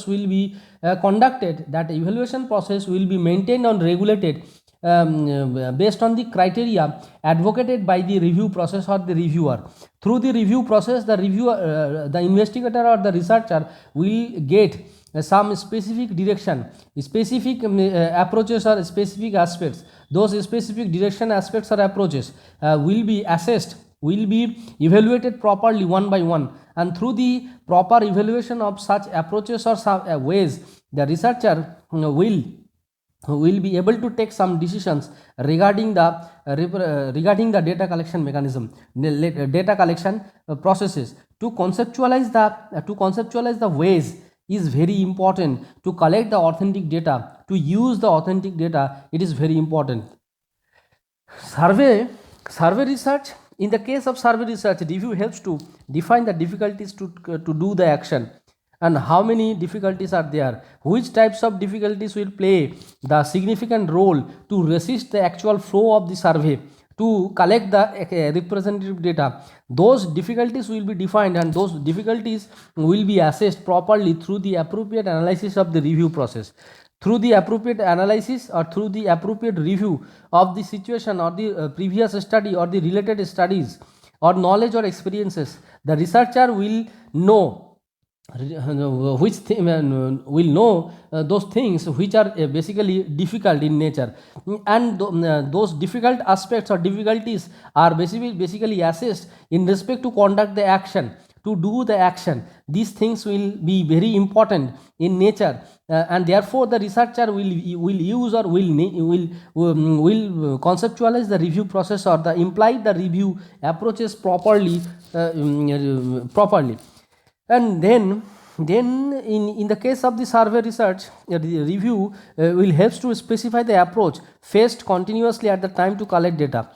will be conducted. That evaluation process will be maintained and regulated based on the criteria advocated by the review process or the reviewer. Through the review process, the investigator or the researcher will get some specific direction, specific approaches or specific aspects. Those specific direction, aspects or approaches will be assessed, will be evaluated properly one by one, and through the proper evaluation of such approaches or some ways, the researcher will will be able to take some decisions regarding the regarding the data collection mechanism, data collection processes. To conceptualize the ways is very important to collect the authentic data, to use the authentic data. It is very important. Survey research. In the case of survey research, review helps to define the difficulties to do the action, and how many difficulties are there, which types of difficulties will play the significant role to resist the actual flow of the survey, to collect the representative data. Those difficulties will be defined, and those difficulties will be assessed properly through the appropriate analysis of the review process. Through the appropriate analysis or through the appropriate review of the situation or the previous study or the related studies or knowledge or experiences, the researcher will know will know those things which are basically difficult in nature, and those difficult aspects or difficulties are basically assessed in respect to conduct the action, to do the action. These things will be very important in nature, and therefore the researcher will use or will conceptualize the review process or the imply the review approaches properly, and then in the case of the survey research, the review will helps to specify the approach faced continuously at the time to collect data.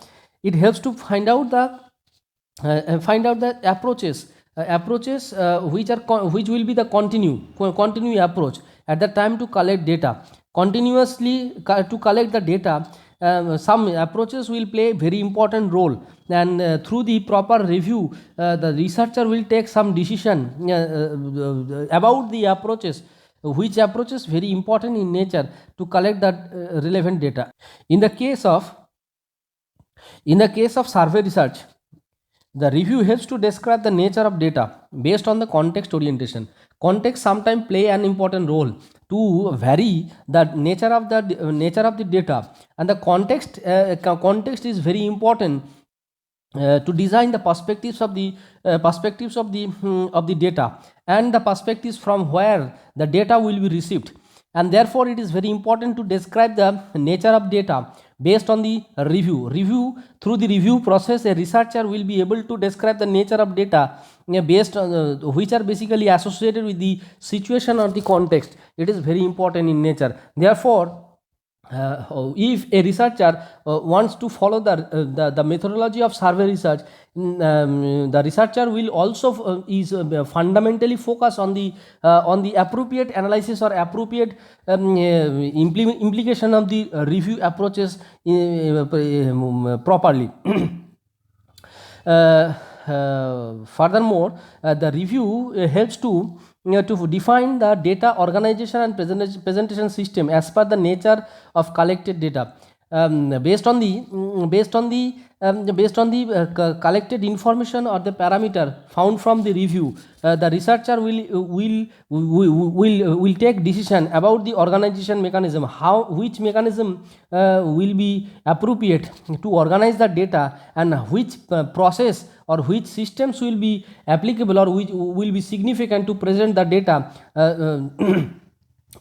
It helps to find out the approaches which will be the continue approach at the time to collect data, continuously to collect the data. Some approaches will play very important role, and through the proper review the researcher will take some decision about the approaches, which approach is very important in nature to collect that relevant data. In the case of survey research, the review helps to describe the nature of data based on the context orientation. Context sometimes play an important role to vary the nature of the data, and the context is very important to design the perspectives of the data, and the perspectives from where the data will be received. And therefore it is very important to describe the nature of data based on the review. Through the review process, a researcher will be able to describe the nature of data based on which are basically associated with the situation or the context. It is very important in nature. Therefore if a researcher wants to follow the methodology of survey research, the researcher will also is fundamentally focus on the appropriate analysis or appropriate implication of the review approaches properly. Furthermore, the review helps to define the data organization and presentation system as per the nature of collected data. Based on the collected information or the parameter found from the review, the researcher will take decision about the organization mechanism, which mechanism will be appropriate to organize the data, and which process or which systems will be applicable or which will be significant to present the data.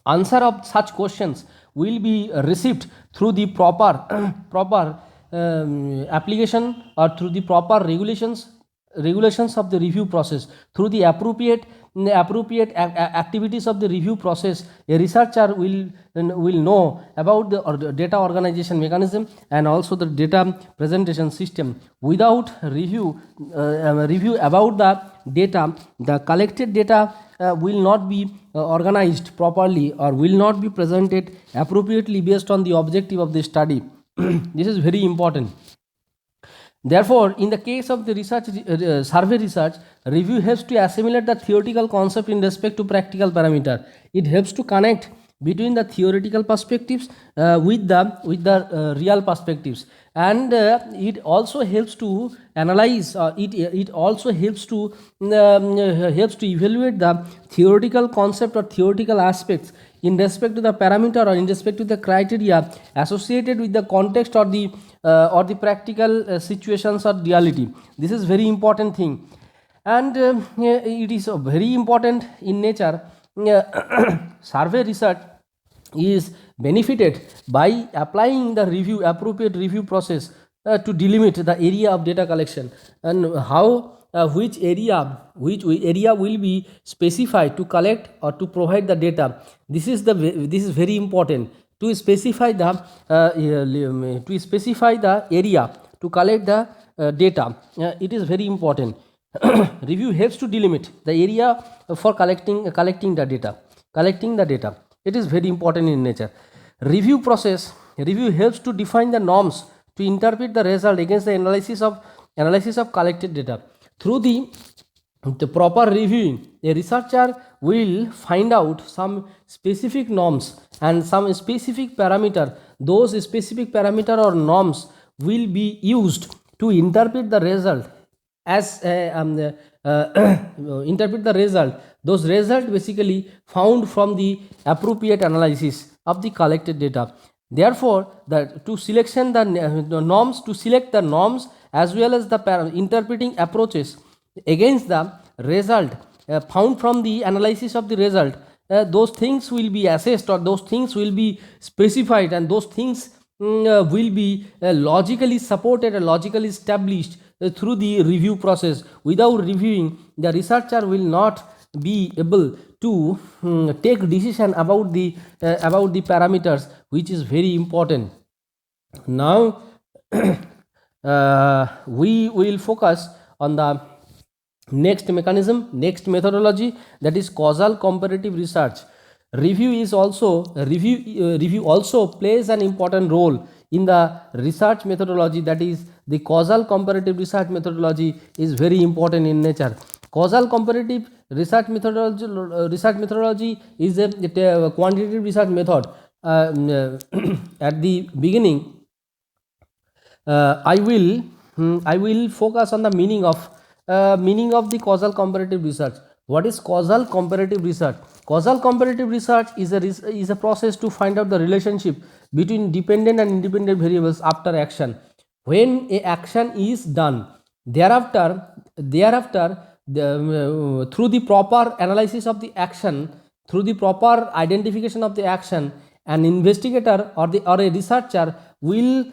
Answer of such questions will be received through the proper application or through the proper regulations of the review process. Through the appropriate activities of the review process, a researcher will know about the data organization mechanism and also the data presentation system. Without review about the data, the collected data will not be organized properly or will not be presented appropriately based on the objective of the study. This is very important. Therefore, in the case of the survey research, review helps to assimilate the theoretical concept in respect to practical parameter. It helps to connect between the theoretical perspectives with the real perspectives, and it also helps to analyze. It also helps to evaluate the theoretical concept or theoretical aspects in respect to the parameter or in respect to the criteria associated with the context or the practical situations or reality. This is very important thing, and it is very important in nature. Survey research is benefited by applying the appropriate review process to delimit the area of data collection, and how which area will be specified to collect or to provide the data. This is very important to specify the area to collect the data. It is very important. Review helps to delimit the area for collecting the data. It is very important in nature. Review helps to define the norms to interpret the result against the analysis of collected data. Through the proper reviewing, a researcher will find out some specific norms and some specific parameter. Those specific parameter or norms will be used to interpret the result as interpret the result. Those results basically found from the appropriate analysis of the collected data. Therefore, to select the norms as well as the interpreting approaches against the result found from the analysis of the result, those things will be assessed, or those things will be specified, and those things will be logically supported and logically established through the review process. Without reviewing, the researcher will not be able to take decision about the parameters, which is very important. Now we will focus on the next methodology, that is causal comparative research. Review also plays an important role in the research methodology, that is the causal comparative research methodology is very important in nature. Causal comparative research methodology is a quantitative research method. At the beginning, I will focus on the meaning of the causal comparative research. What is causal comparative research? Causal comparative research is a process to find out the relationship between dependent and independent variables after action. When a action is done, thereafter through the proper analysis of the action, through the proper identification of the action, an investigator or a researcher will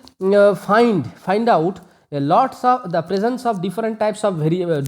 find out lots of the presence of different types of variables.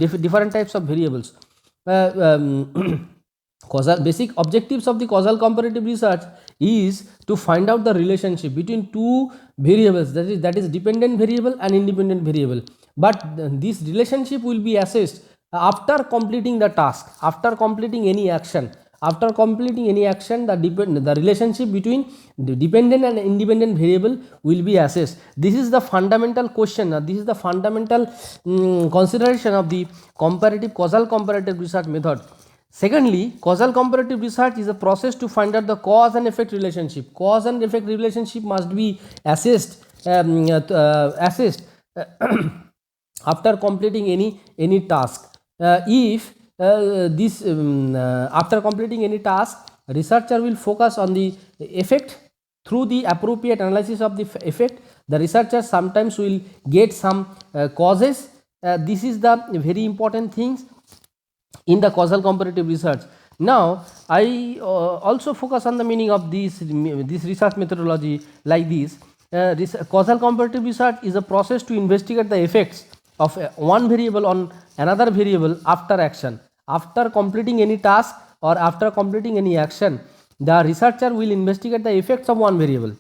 Basic objectives of the causal comparative research is to find out the relationship between two variables, that is dependent variable and independent variable. But this relationship will be assessed after completing the task, after completing any action. After completing any action, the relationship between the dependent and independent variable will be assessed. This is the fundamental question. This is the fundamental consideration of the causal comparative research method. Secondly, causal comparative research is a process to find out the cause and effect relationship. Cause and effect relationship must be assessed after completing any task. After completing any task, researcher will focus on the effect. Through the appropriate analysis of the effect, the researcher sometimes will get some causes. This is the very important things in the causal comparative research. Now I also focus on the meaning of this research methodology like this. Causal comparative research is a process to investigate the effects of one variable on another variable after action. After completing any task or after completing any action, the researcher will investigate the effects of one variable,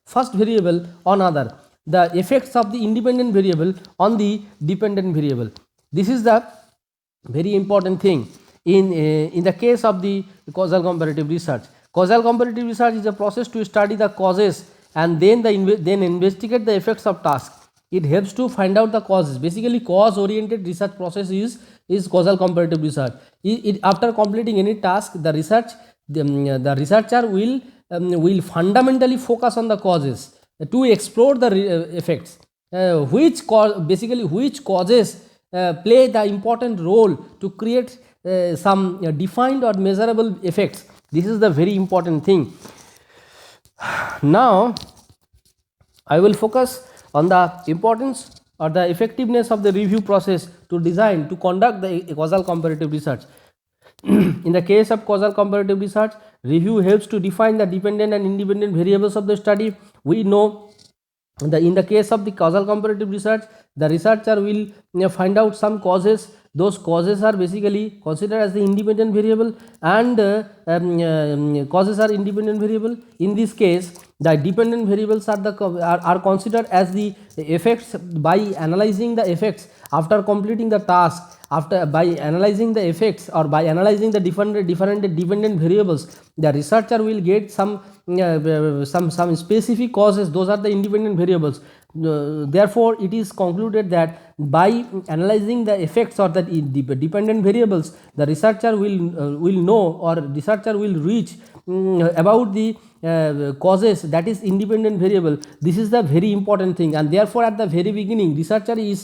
first variable on other, the effects of the independent variable on the dependent variable. This is the very important thing in the case of the causal comparative research. Causal comparative research is a process to study the causes and then investigate the effects of task. It helps to find out the causes. Basically, cause oriented research process is causal comparative research. After completing any task, the researcher will fundamentally focus on the causes to explore the effects. Which causes play the important role to create some defined or measurable effects. This is the very important thing. Now I will focus on the importance or the effectiveness of the review process to conduct the causal comparative research. In the case of causal comparative research, review helps to define the dependent and independent variables of the study. We know in the case of the causal comparative research, the researcher will find out some causes. Those causes are basically considered as the independent variable, and causes are independent variable. In this case, the dependent variables are considered as the effects. By analyzing the effects after completing the task, after by analyzing the effects or by analyzing the different dependent variables, the researcher will get some specific causes. Those are the independent variables. Therefore it is concluded that by analyzing the effects or the dependent variables, the researcher will know, or researcher will reach about the causes, that is independent variable. This is the very important thing, and therefore at the very beginning researcher intends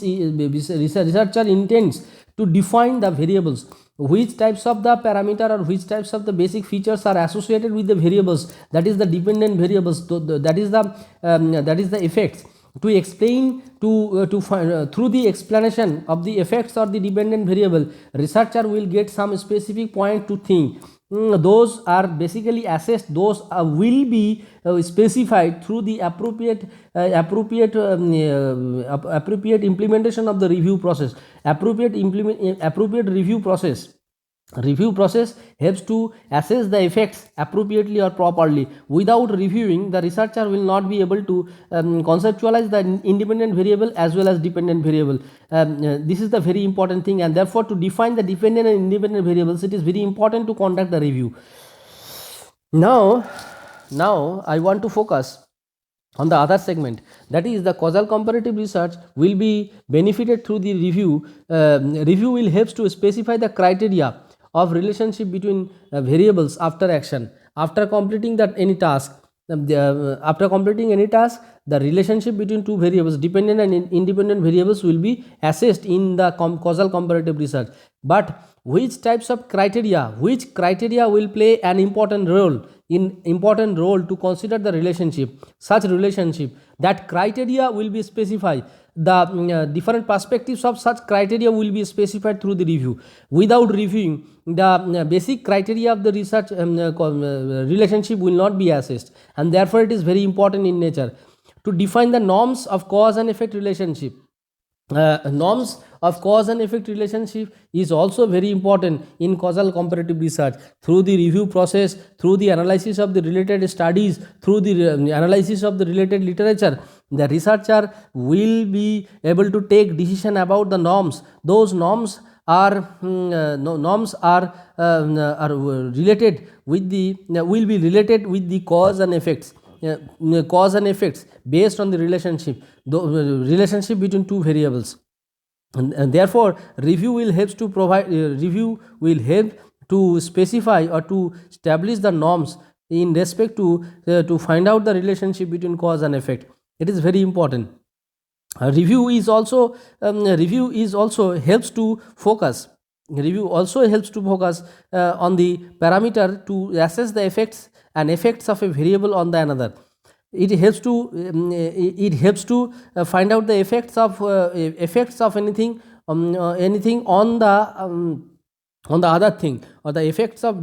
to define the variables, which types of the parameter or which types of the basic features are associated with the variables, that is the dependent variables, that is the effects. To explain through the explanation of the effects or the dependent variable, researcher will get some specific point to think. Those are basically assessed. Those will be specified through the appropriate implementation of the review process. Appropriate review process helps to assess the effects appropriately or properly. Without reviewing, the researcher will not be able to conceptualize the independent variable as well as dependent variable. This is the very important thing, and therefore to define the dependent and independent variables, it is very important to conduct the review. Now I want to focus on the other segment, that is the causal comparative research will be benefited through the review. Review will help to specify the criteria of relationship between variables after action. After completing any task, the relationship between two variables, dependent and independent variables, will be assessed in the causal comparative research. But which criteria will play an important role to consider the relationship, such relationship, that criteria will be specified. The different perspectives of such criteria will be specified through the review. Without reviewing, the basic criteria of the research relationship will not be assessed, and therefore it is very important in nature to define the norms of cause and effect relationship. Norms of cause and effect relationship is also very important in causal comparative research. Through the review process, through the analysis of the related studies, through the analysis of the related literature, the researcher will be able to take decision about the norms. Those norms are related with the will be related with the cause and effects. Cause and effects based on the relationship between two variables, and therefore review will help to specify or to establish the norms in respect to find out the relationship between cause and effect. It is very important. Review also helps to focus. Review also helps to focus on the parameter to assess the effects of a variable on the another. It helps to find out the effects of anything on the other thing, or the effects of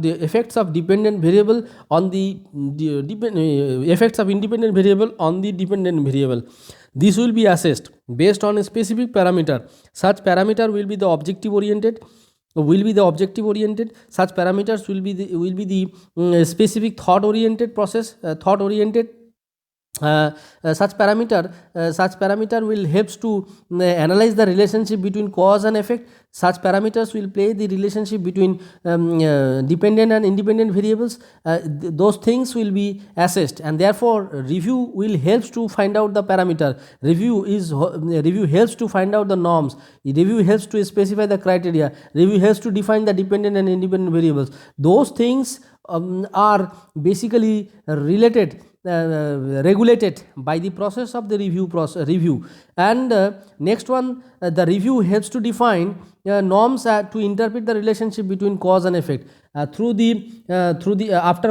dependent variable on the effects of independent variable on the dependent variable. This will be assessed based on a specific parameter. Such parameter will be the objective oriented. Such parameters will be the specific thought oriented process. Such parameter will helps to analyze the relationship between cause and effect. Such parameters will play the relationship between dependent and independent variables. Those things will be assessed, and therefore review will helps to find out the parameter. Review helps to find out the norms. Review helps to specify the criteria. Review helps to define the dependent and independent variables. Those things are basically regulated by the process of the review. And next one, the review helps to define norms to interpret the relationship between cause and effect. After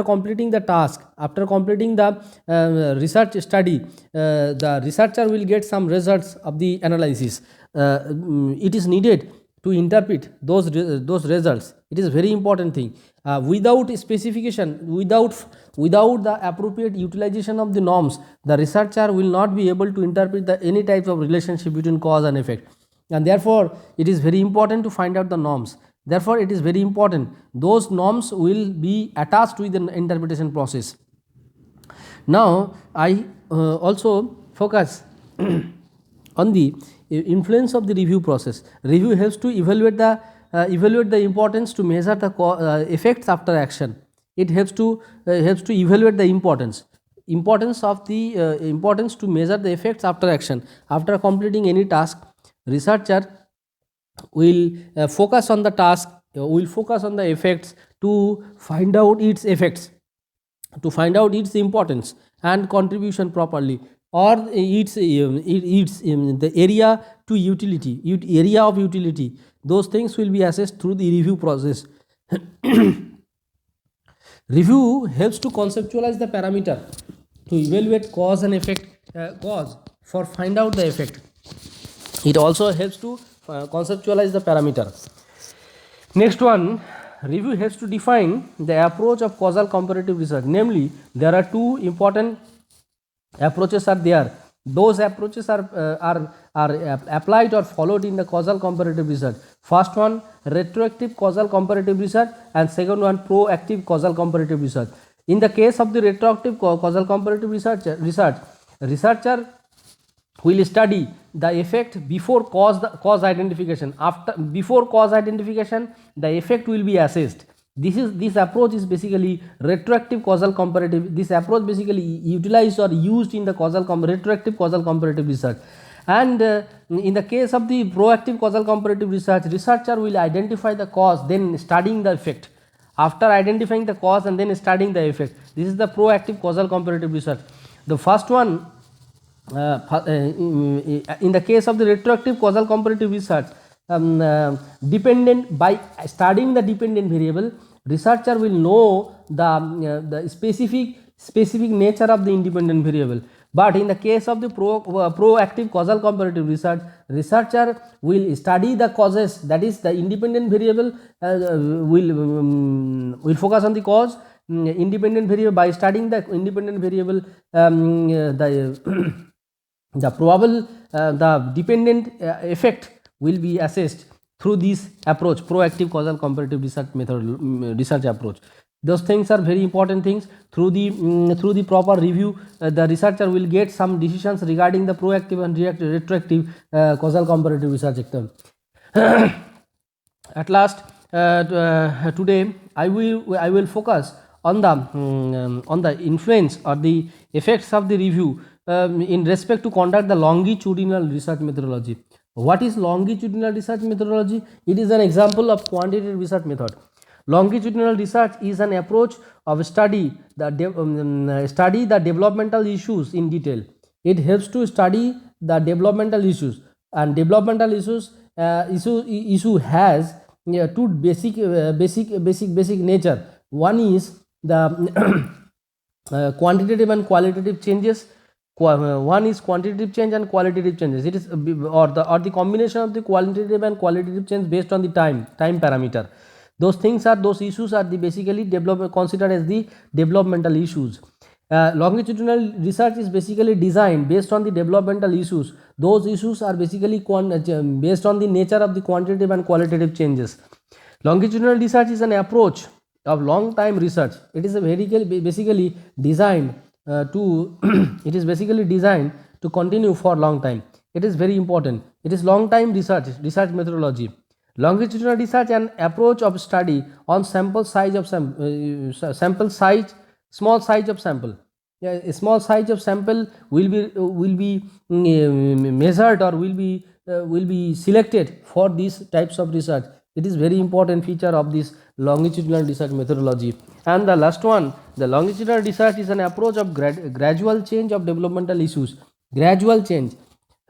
completing the task, after completing the research study, the researcher will get some results of the analysis. It is needed to interpret those results. It is very important thing. Without specification, without the appropriate utilization of the norms, the researcher will not be able to interpret any types of relationship between cause and effect, and therefore it is very important to find out the norms. Therefore it is very important those norms will be attached with the interpretation process. Now I also focus on the influence of the review process. Review helps to evaluate the importance to measure the effects after action. It helps to evaluate the importance of the importance to measure the effects after action. After completing any task, researcher will focus on the task, will focus on the effects to find out its effects, to find out its importance and contribution properly, or its the area to utility, area of utility. Those things will be assessed through the review process. Review helps to conceptualize the parameter to evaluate cause and effect, cause for find out the effect. It also helps to conceptualize the parameter. Next one, review helps to define the approach of causal comparative research. Namely, there are two important approaches are there. Those approaches are applied or followed in the causal comparative research. First one, retroactive causal comparative research, and second one, proactive causal comparative research. In the case of the retroactive causal comparative researcher will study the effect before cause identification. Before cause identification, the effect will be assessed. This approach is basically retroactive causal comparative. This approach basically utilized or used in the retroactive causal comparative research. And in the case of the proactive causal comparative research, researcher will identify the cause, then studying the effect. After identifying the cause and then studying the effect, this is the proactive causal comparative research. The first one, in the case of the retroactive causal comparative research, dependent, by studying the dependent variable, researcher will know the specific nature of the independent variable. But in the case of the proactive causal comparative research, researcher will study the causes, that is the independent variable will focus on the cause, independent variable. By studying the independent variable, the probable the dependent effect will be assessed through this approach, proactive causal comparative research method, research approach. Those things are very important things. Through the proper review, the researcher will get some decisions regarding the proactive and retroactive causal comparative research. At last, today I will focus on the influence or the effects of the review in respect to conduct the longitudinal research methodology. What is longitudinal research methodology? It is an example of quantitative research method. Longitudinal research is an approach of study the developmental issues in detail. It helps to study the developmental issues, and developmental issue has two basic nature. One is the quantitative and qualitative changes. One is quantitative change and qualitative changes. It is or the combination of the quantitative and qualitative change based on the time parameter. Those issues are basically considered as the developmental issues. Longitudinal research is basically designed based on the developmental issues. Those issues are basically based on the nature of the quantitative and qualitative changes. Longitudinal research is an approach of long time research. It is basically designed it is basically designed to continue for long time. It is very important. It is long time research methodology. Longitudinal research and approach of study on small size of sample. A small size of sample will be measured or will be selected for these types of research. It is very important feature of this longitudinal research methodology. And the last one, the longitudinal research is an approach of gradual change of developmental issues. Gradual change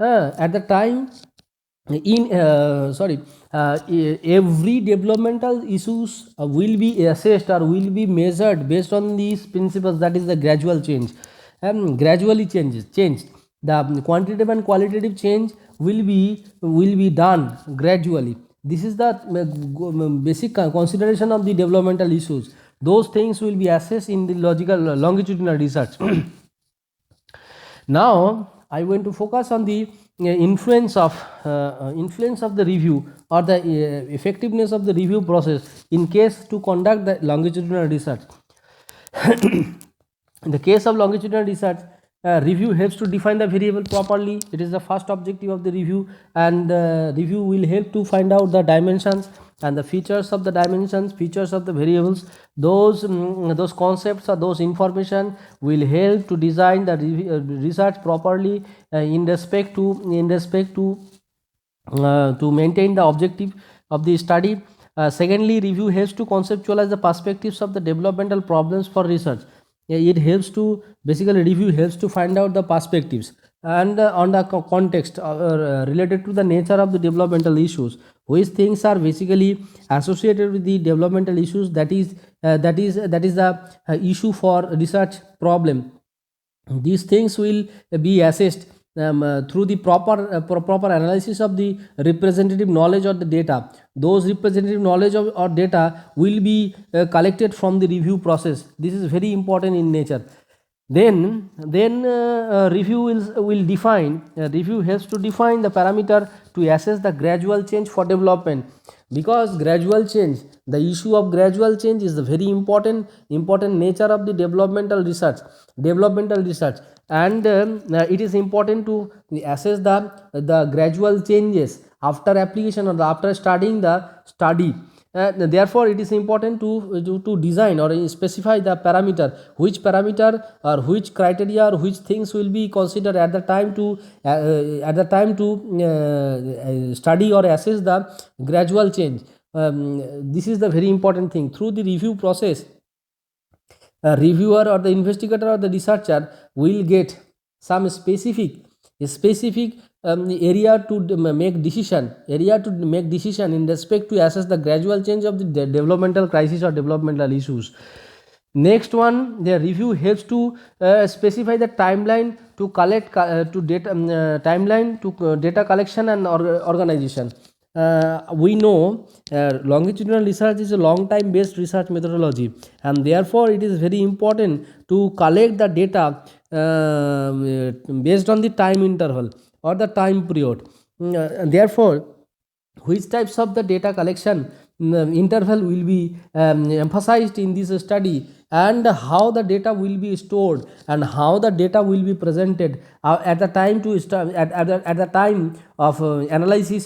at the time every developmental issues will be assessed or will be measured based on these principles. That is the gradual change. Gradually changed. The quantitative and qualitative change will be done gradually. This is the basic consideration of the developmental issues. Those things will be assessed in the longitudinal research. Now I want to focus on the influence of the review, or the effectiveness of the review process in case to conduct the longitudinal research. In the case of longitudinal research, review helps to define the variable properly. It is the first objective of the review, and review will help to find out the dimensions and the features of the dimensions, features of the variables. Those concepts or those information will help to design the research properly in respect to maintain the objective of the study. Secondly, review helps to conceptualize the perspectives of the developmental problems for research. It helps to basically review helps to find out the perspectives and on the context related to the nature of the developmental issues, which things are basically associated with the developmental issues, that is the issue for research problem. These things will be assessed through the proper analysis of the representative knowledge or the data. Those representative knowledge or data will be collected from the review process. This is very important in nature. Then review will define review helps to define the parameter to assess the gradual change for development, because gradual change, the issue of gradual change is the very important nature of the developmental research, and it is important to assess the gradual changes after application or after studying the study. Therefore it is important to design or specify the parameter, which parameter or which criteria or which things will be considered at the time to study or assess the gradual change. This is the very important thing. Through the review process, a reviewer or the investigator or the researcher will get some specific area to make decision in respect to assess the gradual change of the developmental crisis or developmental issues. Next one, the review helps to specify the timeline to collect data collection and organization. We know longitudinal research is a long time based research methodology, and therefore it is very important to collect the data based on the time interval or the time period. Therefore, which types of the data collection interval will be emphasized in this study, and how the data will be stored and how the data will be presented at the time to at the time of analysis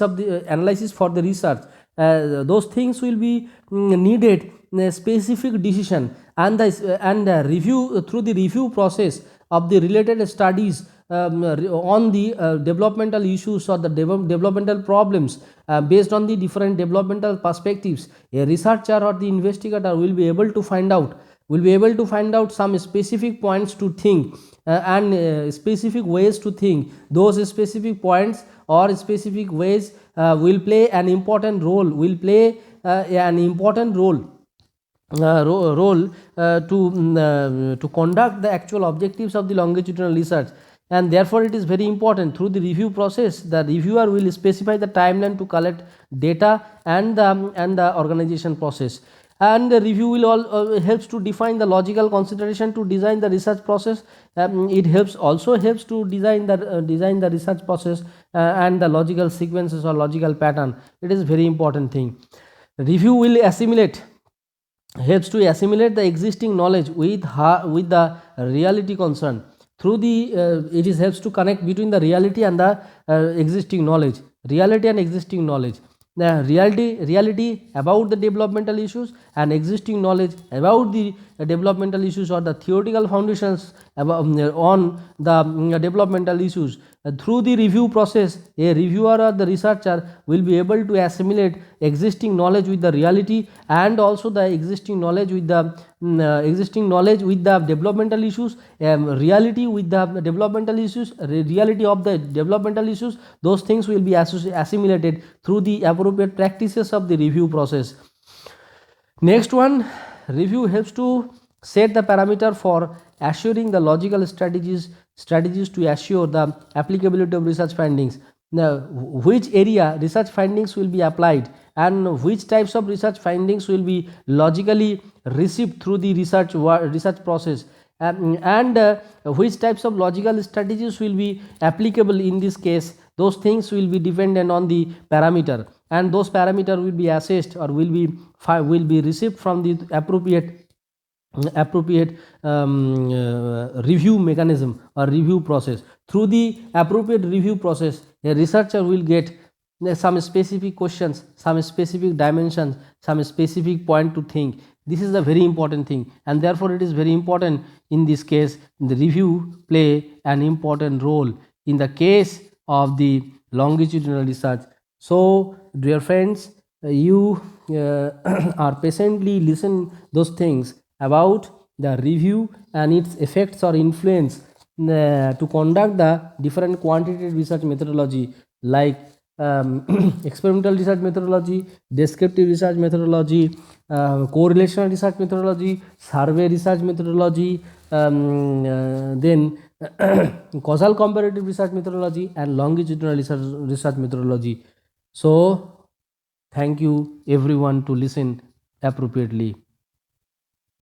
for the research. Those things will be needed specific decision, and the review through the review process of the related studies on the developmental issues or the developmental problems based on the different developmental perspectives. A researcher or the investigator will be able to find out some specific points to think and specific ways to think. Those specific points or specific ways will play an important role to conduct the actual objectives of the longitudinal research. And therefore it is very important, through the review process the reviewer will specify the timeline to collect data and the organization process. And the review will all helps to define the logical consideration to design the research process. It also helps to design the research process and the logical sequences or logical pattern. It is very important thing. Review will helps to assimilate the existing knowledge with the reality concerned. Through the it is helps to connect between the reality and the existing knowledge, the reality about the developmental issues and existing knowledge about the developmental issues or the theoretical foundations on the developmental issues. Through the review process, a reviewer or the researcher will be able to assimilate existing knowledge with the reality, and also the existing knowledge with the developmental issues, reality with the developmental issues, reality of the developmental issues. Those things will be assimilated through the appropriate practices of the review process. Next one, review helps to set the parameter for assuring the logical strategies to assure the applicability of research findings. Now, which area research findings will be applied, and which types of research findings will be logically received through the research process, and which types of logical strategies will be applicable in this case. Those things will be dependent on the parameter, and those parameter will be assessed or will be received from the appropriate review mechanism or review process. Through the appropriate review process, a researcher will get some specific questions, some specific dimensions, some specific point to think. This is a very important thing, and therefore it is very important in this case. The review play an important role in the case of the longitudinal research. So dear friends, you are patiently listen those things about the review and its effects or influence to conduct the different quantitative research methodology, like experimental research methodology, descriptive research methodology, correlational research methodology, survey research methodology, then causal comparative research methodology, and longitudinal research methodology. So thank you everyone to listen appropriately.